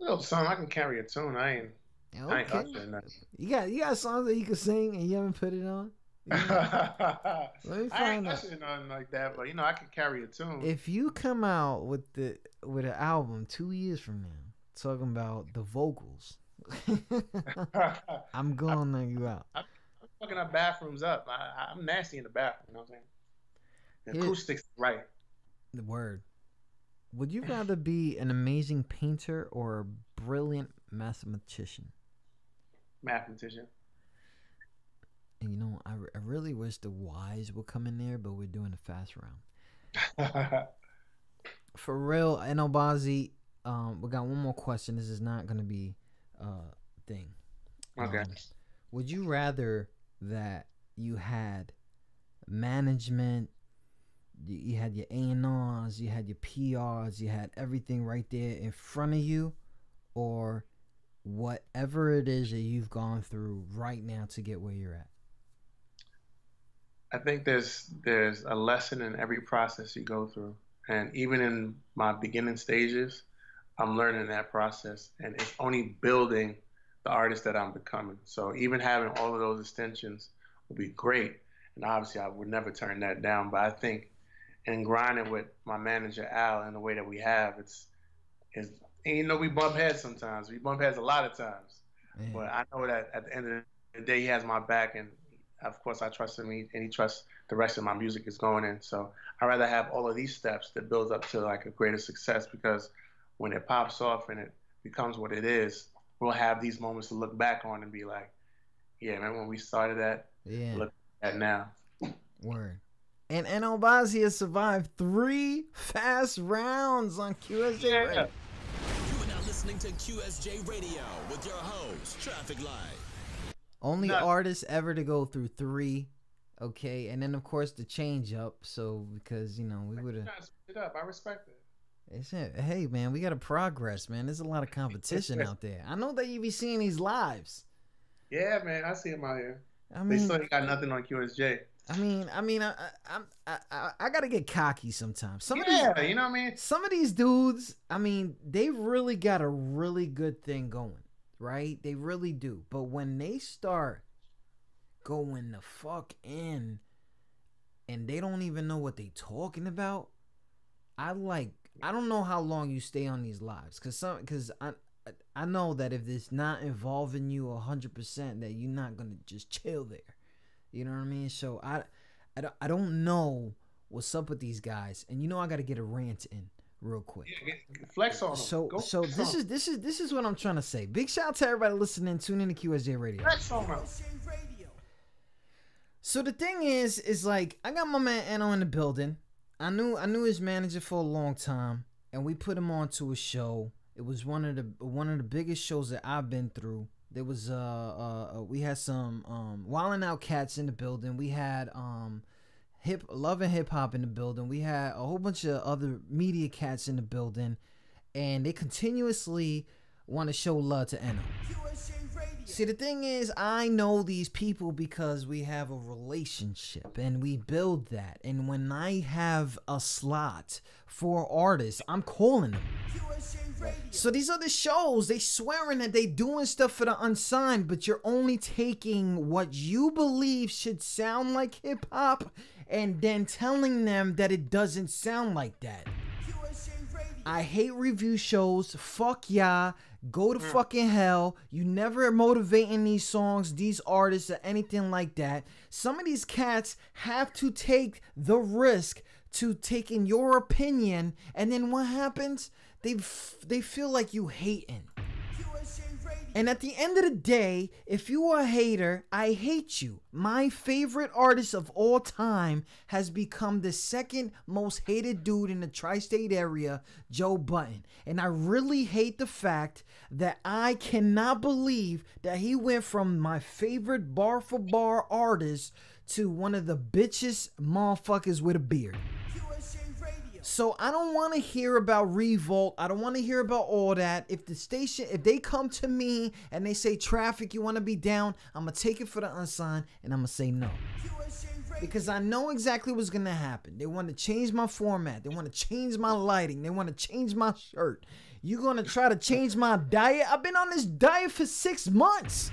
Speaker 9: A little song. I can carry a tune. I ain't ushering nothing.
Speaker 1: You got songs that you can sing and you haven't put it on? Let me find
Speaker 9: I ain't
Speaker 1: out.
Speaker 9: ushering nothing like that, but I can carry a tune.
Speaker 1: If you come out with an album 2 years from now talking about the vocals, I'm gonna knock you out.
Speaker 9: I'm fucking our bathrooms up. I'm nasty in the bathroom. You know what I'm saying? The acoustics right.
Speaker 1: The word. Would you rather be an amazing painter or a brilliant mathematician?
Speaker 9: Mathematician.
Speaker 1: And you know, I really wish the wise would come in there, but we're doing a fast round. For real, Enobazi, we got one more question. This is not going to be a thing.
Speaker 9: Okay.
Speaker 1: would you rather that you had management, you had your A&Rs, you had your PRs, you had everything right there in front of you, or whatever it is that you've gone through right now to get where you're at?
Speaker 9: I think there's a lesson in every process you go through. And even in my beginning stages, I'm learning that process. And it's only building the artist that I'm becoming. So even having all of those extensions would be great. And obviously I would never turn that down. But I think in grinding with my manager, Al, in the way that we have, and you know, we bump heads sometimes. We bump heads a lot of times. Yeah. But I know that at the end of the day, he has my back. And of course, I trust him, and he trusts the rest of my music is going in. So I'd rather have all of these steps that builds up to like a greater success, because when it pops off and it becomes what it is, we'll have these moments to look back on and be like, yeah, remember when we started that?
Speaker 1: Yeah.
Speaker 9: Look at now.
Speaker 1: Word. And Obazi has survived 3 fast rounds on QSJ Radio.
Speaker 3: You are now listening to QSJ Radio with your host, Trafficlight.
Speaker 1: Only artist ever to go through 3, okay, and then of course the change up. So because we would have
Speaker 9: it up. I respect it.
Speaker 1: It's it. Hey man, we gotta progress, man. There's a lot of competition out there. I know that you be seeing these lives.
Speaker 9: Yeah, man, I see them out here.
Speaker 1: I mean,
Speaker 9: they still ain't got nothing on QSJ.
Speaker 1: I gotta get cocky sometimes.
Speaker 9: You know what I mean.
Speaker 1: Some of these dudes, they really got a really good thing going. Right? They really do. But when they start going the fuck in and they don't even know what they talking about, I don't know how long you stay on these lives, cause I know that if it's not involving you 100%, that you're not gonna just chill there. You know what I mean? So I don't know what's up with these guys, and I gotta get a rant in real quick.
Speaker 9: Yeah, flex on them.
Speaker 1: So this is what I'm trying to say. Big shout out to everybody listening. Tune in to QSJ Radio.
Speaker 9: Flex on them.
Speaker 1: So the thing is like, I got my man Anno in the building. I knew his manager for a long time, and we put him onto a show. It was one of the biggest shows that I've been through. There was we had some Wildin' Out cats in the building. We had Love and Hip Hop in the building. We had a whole bunch of other media cats in the building, and they continuously want to show love to Enno. See, the thing is, I know these people because we have a relationship and we build that. And when I have a slot for artists, I'm calling them. So these other shows, they swearing that they doing stuff for the unsigned, but you're only taking what you believe should sound like hip hop and then telling them that it doesn't sound like that. I hate review shows. Fuck y'all. Go to fucking hell. You never motivating these songs, these artists, or anything like that. Some of these cats have to take the risk to taking your opinion, and then what happens? They feel like you hating. And at the end of the day, if you are a hater, I hate you. My favorite artist of all time has become the second most hated dude in the tri-state area, Joe Budden. And I really hate the fact that I cannot believe that he went from my favorite bar for bar artist to one of the bitchest motherfuckers with a beard. So I don't want to hear about Revolt. I don't want to hear about all that. If they come to me and they say, Traffic, you want to be down, I'm going to take it for the unsigned, and I'm going to say no. Because I know exactly what's going to happen. They want to change my format. They want to change my lighting. They want to change my shirt. You're going to try to change my diet? I've been on this diet for 6 months.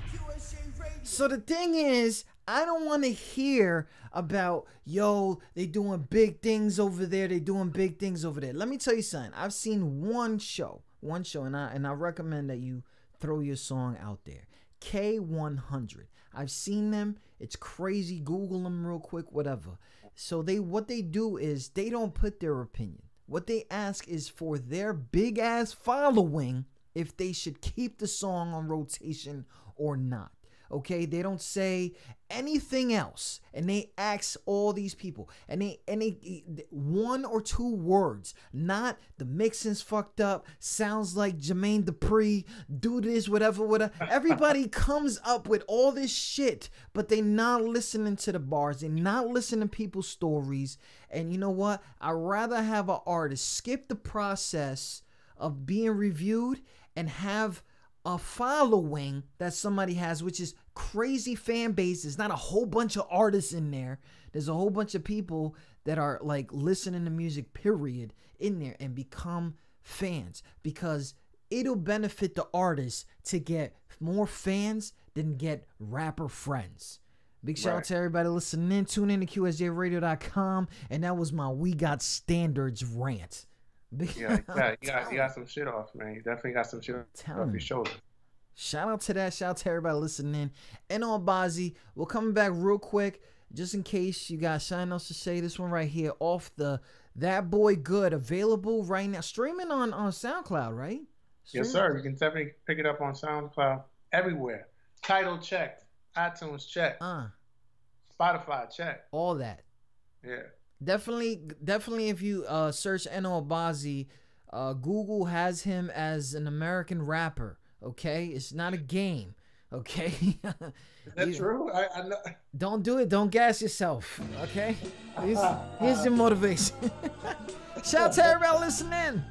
Speaker 1: So the thing is, I don't want to hear about, yo, they doing big things over there. They doing big things over there. Let me tell you something. I've seen one show, and I recommend that you throw your song out there. K100. I've seen them. It's crazy. Google them real quick, whatever. So what they do is they don't put their opinion. What they ask is for their big ass following if they should keep the song on rotation or not. Okay, they don't say anything else, and they ask all these people, and they one or two words, not the mixing's fucked up, sounds like Jermaine Dupri, do this, whatever. Everybody comes up with all this shit, but they not listening to the bars, they not listening to people's stories. And you know what? I'd rather have an artist skip the process of being reviewed and have a following that somebody has, which is crazy fan base. There's not a whole bunch of artists in there. There's a whole bunch of people that are like listening to music, period, in there, and become fans, because it'll benefit the artist to get more fans than get rapper friends. Big shout out to everybody listening in. Tune in to QSJRadio.com. And that was my We Got Standards rant.
Speaker 9: You got some shit off, man. You definitely got some shit off your shoulder.
Speaker 1: Shout out to that. Shout out to everybody listening in. And on Bazzi, we're coming back real quick, just in case you got something else to say. This one right here, off the That Boy Good, available right now, streaming on SoundCloud, right?
Speaker 9: Yes, sir. You can definitely pick it up on SoundCloud, everywhere. Tidal checked, iTunes checked, Spotify checked,
Speaker 1: all that.
Speaker 9: Yeah.
Speaker 1: Definitely. If you search Eno Abazi, Google has him as an American rapper. Okay, it's not a game. Okay,
Speaker 9: is that true? I know.
Speaker 1: Don't do it. Don't gas yourself. Okay, here's your motivation. Shout out to everybody listening.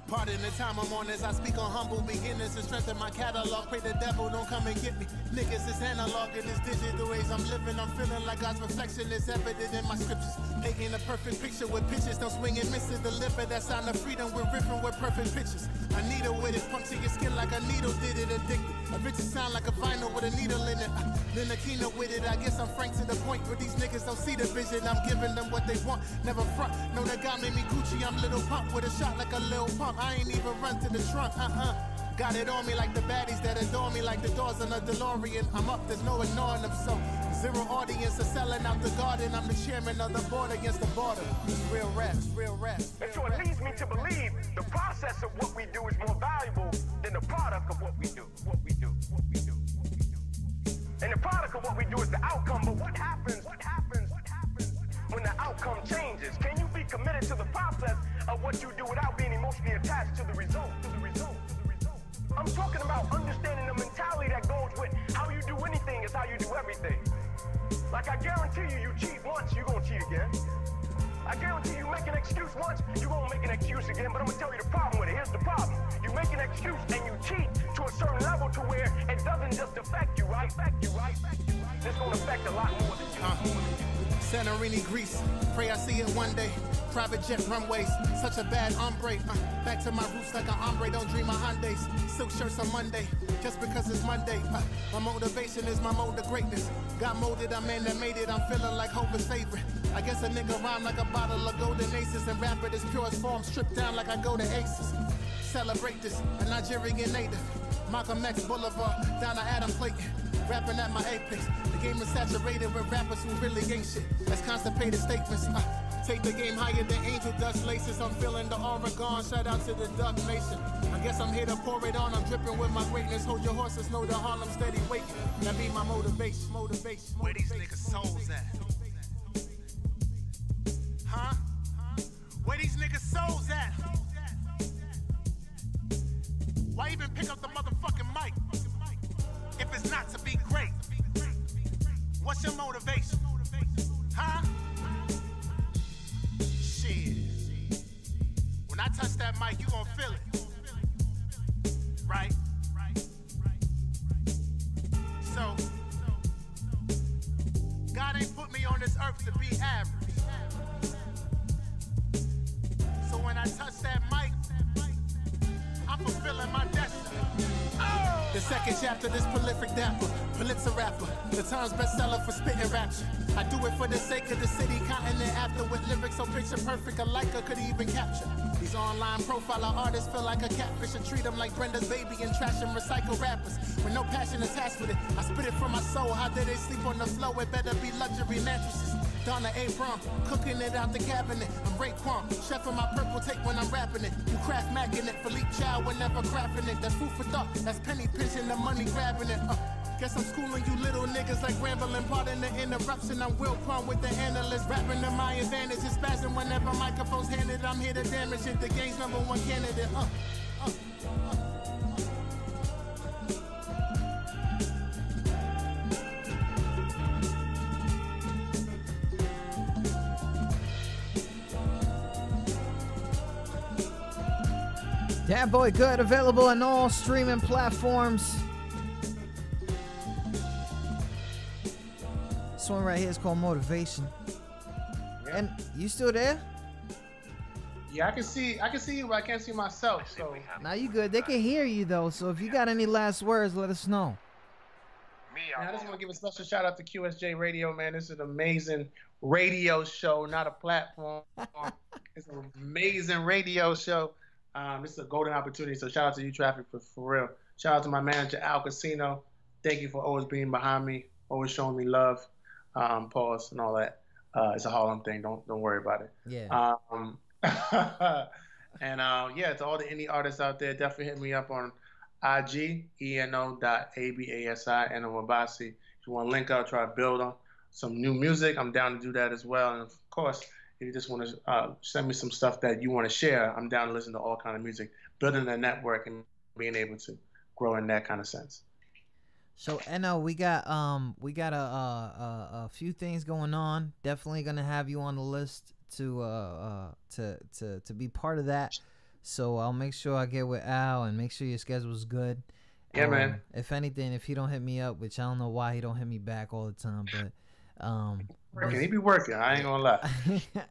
Speaker 5: Pardon the time I'm on as I speak on humble beginnings and strengthen my catalog. Pray the devil don't come and get me. Niggas is analog in this digital age I'm living. I'm feeling like God's reflection is evident in my scriptures. Painting a perfect picture with pictures. Don't swing and miss it. Deliver that sign of freedom. We're ripping with perfect pictures. A needle with it. Puncture your skin like a needle did it. Addicted. A richer sound like a vinyl with a needle in it. Then a keynote with it. I guess I'm frank to the point where these niggas don't see the vision. I'm giving them what they want. Never front. No, that guy made me Gucci. I'm little pump with a shot like a little pump. I ain't even run to the trunk, Got it on me like the baddies that adore me like the doors on a DeLorean. I'm up, there's no ignoring them, so zero audience are selling out the garden. I'm the chairman of the board against the border. It's real rap, real rap.
Speaker 14: And so it leads me to believe the process of what we do is more valuable than the product of what we do. And the product of what we do is the outcome, but what happens when the outcome changes? Can you be committed to the process of what you do without being emotionally attached to the result? I'm talking about understanding the mentality that goes with how you do anything is how you do everything. Like I guarantee you cheat once, you're gonna cheat again. I guarantee you make an excuse once, you're gonna make an excuse again, but I'm gonna tell you the problem with it. Here's the problem. You make an excuse and you cheat to a certain level to where it doesn't just affect you, right? It's gonna affect a lot more than you.
Speaker 5: Santorini, Greece. Pray I see it one day. Private jet runways. Such a bad hombre. Back to my roots like a hombre. Don't dream of Hyundais. Silk shirts on Monday. Just because it's Monday. My motivation is my mode of greatness. Got molded, I'm man that made it. I'm feeling like Homer's favorite. I guess a nigga rhyme like a bottle of golden aces and rap it as purest form. Stripped down like I go to Aces. Celebrate this. A Nigerian native. Malcolm X Boulevard. Down to Adam Clayton. Rapping at my apex. The game is saturated with rappers who really ain't shit. That's constipated statements. Take the game higher than angel dust laces. I'm feeling the Oregon. Shout out to the Duck Nation. I guess I'm here to pour it on. I'm dripping with my greatness. Hold your horses, know the Harlem steady waiting. That be my motivation.
Speaker 2: Where these niggas' souls at? Huh? Where these niggas' souls at? Why even pick up the motherfucking mic? If it's not to be great, what's your motivation? Huh? Shit. When I touch that mic, you gon' feel it. Right? So, God ain't put me on this earth to be average. So when I touch that mic, I'm fulfilling my destiny. Oh!
Speaker 5: The second chapter, this prolific dapper, Pulitzer rapper, the Times bestseller for spitting rapture. I do it for the sake of the city, continent after with lyrics so picture perfect, a liker could even capture. These online profiler artists feel like a catfish and treat them like Brenda's baby and trash and recycle rappers with no passion attached with it. I spit it from my soul. How did they sleep on the floor? It better be luxury mattresses. Donna Abram, cooking it out the cabinet. I'm Raekwon, chef in my purple take when I'm rapping it. You craft macking it, Philippe Chow whenever crafting it. That's food for thought, that's penny pinching, the money grabbing it. Guess I'm schooling you little niggas like rambling. Pardon the interruption, I'm Will Crumb with the analyst. Rapping to my advantage, it's spazzing whenever microphones handed. I'm here to damage it, the game's #1 candidate.
Speaker 1: That Boy Good, available on all streaming platforms. This one right here is called Motivation. Yeah. And you still there?
Speaker 9: Yeah, I can see you, but I can't see myself. So
Speaker 1: now you good. They can hear you though. So if you got any last words, let us know.
Speaker 9: I just want to give a special shout out to QSJ Radio, man. This is an amazing radio show, not a platform. It's an amazing radio show. This is a golden opportunity. So shout out to you, Traffic, for real. Shout out to my manager, Al Casino. Thank you for always being behind me, always showing me love, pause and all that. It's a Harlem thing. Don't worry about it.
Speaker 1: Yeah.
Speaker 9: And yeah, to all the indie artists out there, definitely hit me up on IG, eno.abasi, and Wabasi. If you want to link up, try to build on some new music, I'm down to do that as well. And of course, if you just want to send me some stuff that you want to share, I'm down to listen to all kind of music, building a network and being able to grow in that kind of sense.
Speaker 1: So Eno, we got a few things going on. Definitely gonna have you on the list to be part of that. So I'll make sure I get with Al and make sure your schedule's good.
Speaker 9: Yeah, man.
Speaker 1: If anything, if he don't hit me up, which I don't know why he don't hit me back all the time, but
Speaker 9: he be working. I ain't gonna lie.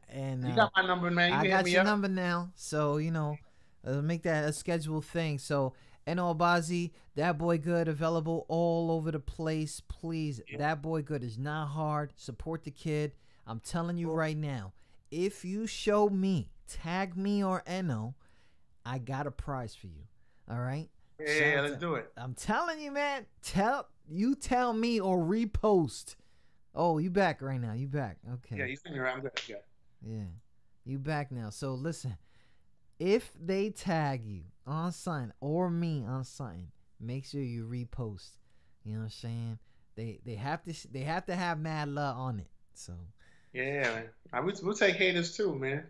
Speaker 1: And
Speaker 9: you got my number, man. You
Speaker 1: I
Speaker 9: can
Speaker 1: got
Speaker 9: hit me
Speaker 1: your
Speaker 9: up.
Speaker 1: number now. So make that a scheduled thing. So Eno Abazi, That Boy Good, available all over the place. Please, That Boy Good is not hard. Support the kid. I'm telling you right now, if you show me, tag me or Eno, I got a prize for you. All right?
Speaker 9: Yeah, let's do it.
Speaker 1: I'm telling you, man. Tell me or repost. Oh, you back right now. You back. Okay.
Speaker 9: Yeah, you send me around. I'm good. Yeah.
Speaker 1: Yeah. You back now. So listen, if they tag you on something or me on something, make sure you repost. You know what I'm saying? They have to have mad love on it. So
Speaker 9: yeah, man. We'll take haters too, man.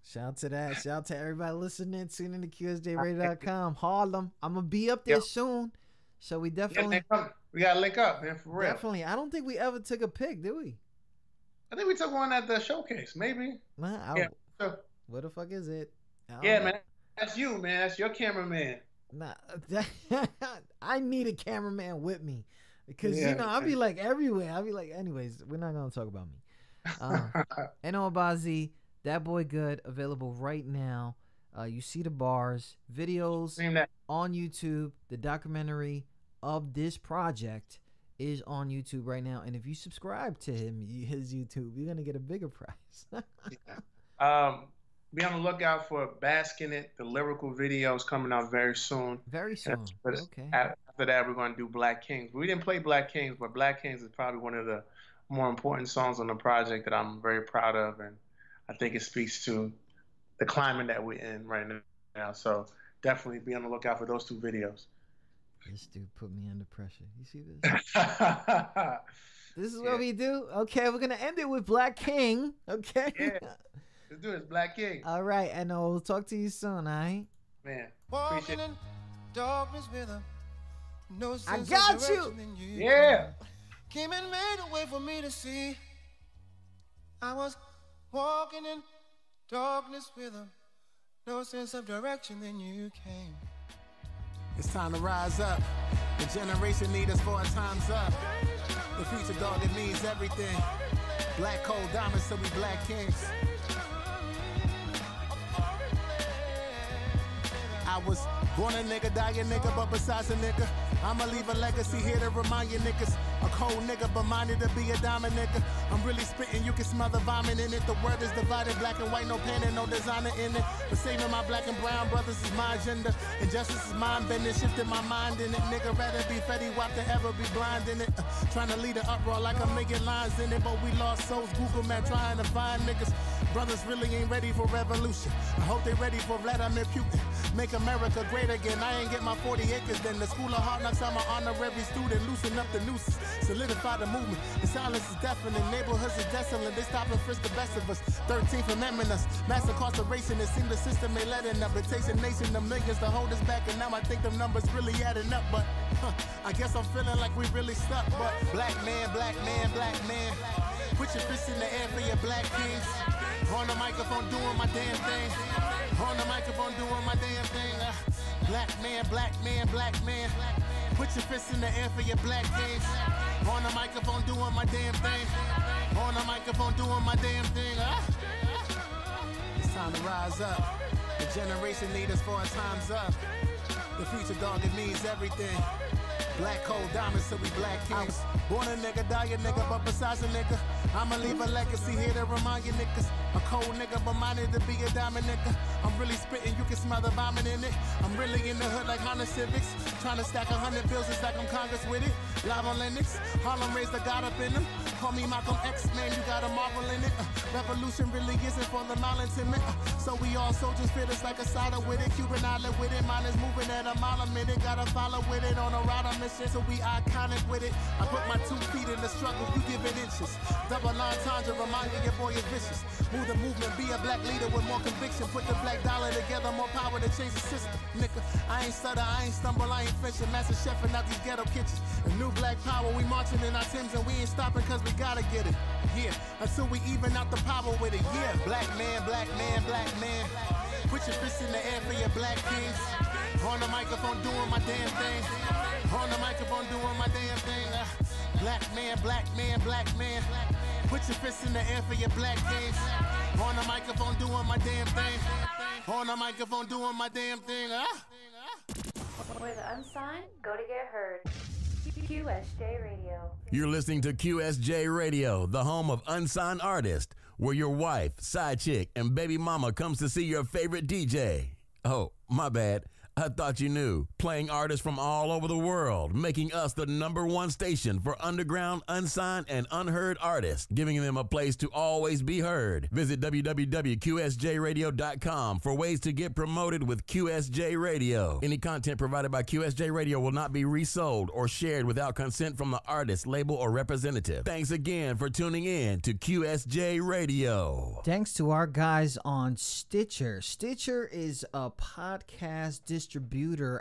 Speaker 1: Shout out to that. Shout out to everybody listening. Tune in to QSJRadio.com. Harlem. I'm gonna be up there soon. So we definitely
Speaker 9: we gotta link up, man, for real.
Speaker 1: Definitely. I don't think we ever took a pic, did we?
Speaker 9: I think we took one at the showcase, maybe.
Speaker 1: Man, what the fuck is it?
Speaker 9: Yeah, man. That's you, man. That's your cameraman.
Speaker 1: Nah, I need a cameraman with me because I'll be like everywhere. I'll be like, anyways, we're not gonna talk about me. Eno Abazi, That Boy Good, available right now. You see the bars, videos on YouTube. The documentary of this project is on YouTube right now, and if you subscribe to his YouTube, you're gonna get a bigger prize.
Speaker 9: Be on the lookout for Bask in It. The lyrical video is coming out very soon.
Speaker 1: Very soon. Okay.
Speaker 9: After that, we're going to do Black Kings. We didn't play Black Kings, but Black Kings is probably one of the more important songs on the project that I'm very proud of, and I think it speaks to the climate that we're in right now. So definitely be on the lookout for those two videos.
Speaker 1: This dude put me under pressure. You see this? This is what we do. Okay, we're going to end it with Black King. Okay?
Speaker 9: Yeah. Let's do this, Black King.
Speaker 1: All right, and we'll talk to you soon, all right?
Speaker 9: Man,
Speaker 8: walking in darkness with a no sense
Speaker 1: I got
Speaker 8: of
Speaker 1: you.
Speaker 9: Yeah.
Speaker 8: Came and made a way for me to see. I was walking in darkness with a no sense of direction, then you came.
Speaker 5: It's time to rise up. The generation need us for our time's up. The future dog, it means everything. Black cold diamonds, so we Black Kings. I was Born a nigga, die a nigga, but besides a nigga, I'ma leave a legacy here to remind you niggas. A cold nigga, but minded to be a diamond nigga. I'm really spitting, you can smell the vomit in it. The word is divided, black and white, no pen and no designer in it. But saving my black and brown brothers is my agenda. Injustice is mind bending, shifting my mind in it. Nigga rather be Fetty Wap than ever be blind in it. Trying to lead an uproar like I'm making lines in it. But we lost souls, Google Map trying to find niggas. Brothers really ain't ready for revolution. I hope they ready for Vladimir Putin. Make America great again. I ain't get my 40 acres then. The school of hard knocks, I'm an honorary student. Loosen up the nooses, solidify the movement. The silence is deafening, neighborhoods is desolate. They stop and frisk the best of us. 13th Amendment us, mass incarceration. It seems the system ain't letting up. It takes a nation of millions to hold us back, and now I think them numbers really adding up. But I guess I'm feeling like we really stuck. But black man, black man, black man. Put your fists in the air for your black kings. On the microphone doing my damn thing. On the microphone doing my damn thing. Black man, black man, black man. Put your fists in the air for your black kings. On the microphone doing my damn thing. On the microphone doing my damn thing. It's time to rise up. The generation need us for our time's up. The future dog, it means everything. Black cold diamonds, so we black kings. Born a nigga, die a nigga, but besides a nigga, I'ma leave a legacy here to remind you niggas. A cold nigga, but minded to be a diamond nigga. I'm really spitting, you can smell the vomit in it. I'm really in the hood like Honda Civics. Trying to stack 100 bills, it's like I'm Congress with it. Live on Linux, Harlem raised the God up in them. Call me Malcolm X, man, you got a marvel in it. Revolution really isn't for the malintimate. So we all soldiers fit us like a cider with it. Cuban island with it, mine is moving at a mile a minute. Gotta follow with it on a ride mission, so we iconic with it. I put my 2 feet in the struggle, you give it inches. Double entendre, remind you your boy is vicious. Move the movement, be a black leader with more conviction. Put the black dollar together, more power to change the system. Nigga, I ain't stutter, I ain't stumble, I ain't fishing. Master chefing out these ghetto kitchens. A new black power, we marching in our Timbs and we ain't stopping cause we gotta get it. Yeah, until we even out the power with it. Yeah, black man, black man, black man. Put your fists in the air for your black kings. On the microphone doing my damn thing. On the microphone doing my damn thing. Black man, black man, black man. Put your fists in the air for your black kings. On the microphone doing my damn thing. On the microphone doing my damn thing.
Speaker 4: Where the unsigned go to get heard. QSJ Radio.
Speaker 3: You're listening to QSJ Radio, the home of unsigned artists, where your wife, side chick, and baby mama comes to see your favorite DJ. Oh, my bad. I thought you knew. Playing artists from all over the world, making us the #1 station for underground, unsigned, and unheard artists, giving them a place to always be heard. Visit www.qsjradio.com for ways to get promoted with QSJ Radio. Any content provided by QSJ Radio will not be resold or shared without consent from the artist, label, or representative. Thanks again for tuning in to QSJ Radio.
Speaker 1: Thanks to our guys on Stitcher. Stitcher is a podcast distributor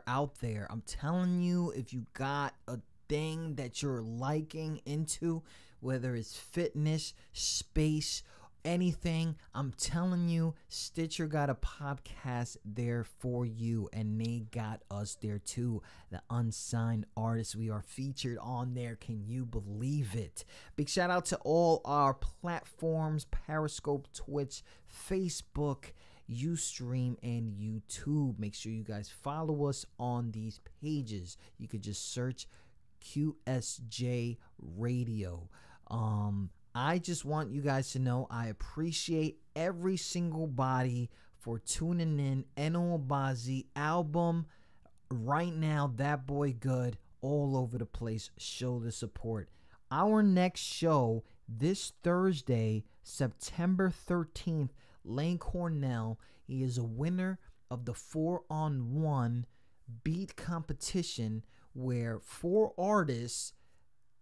Speaker 1: out there. I'm telling you, if you got a thing that you're liking into, whether it's fitness, space, anything, I'm telling you, Stitcher got a podcast there for you, and they got us there too. The unsigned artists, we are featured on there. Can you believe it? Big shout out to all our platforms: Periscope, Twitch, Facebook, Ustream, and YouTube. Make sure you guys follow us on these pages. You could just search QSJ Radio. I just want you guys to know I appreciate every single body for tuning in. Eno Obazi album right now, That Boy Good, all over the place. Show the support. Our next show this Thursday, September 13th, Lane Cornell. He is a winner of the 4-on-1 beat competition where 4 artists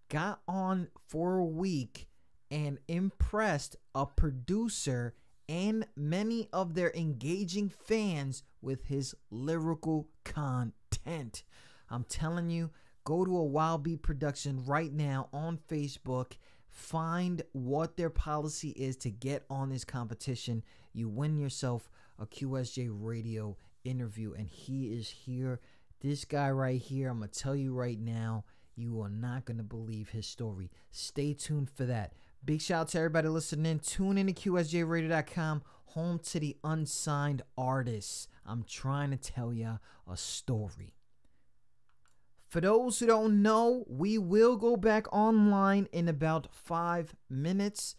Speaker 1: got on for a week and impressed a producer and many of their engaging fans with his lyrical content. I'm telling you, go to a Wild Beat production right now on Facebook. Find what their policy is to get on this competition. You win yourself a QSJ Radio interview, and he is here. This guy right here, I'm going to tell you right now, you are not going to believe his story. Stay tuned for that. Big shout out to everybody listening. Tune in to QSJRadio.com, home to the unsigned artists. I'm trying to tell ya a story. For those who don't know, we will go back online in about 5 minutes,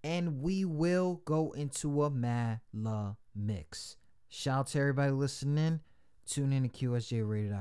Speaker 1: and we will go into a Mad Love mix. Shout out to everybody listening. Tune in to QSJRadio.com.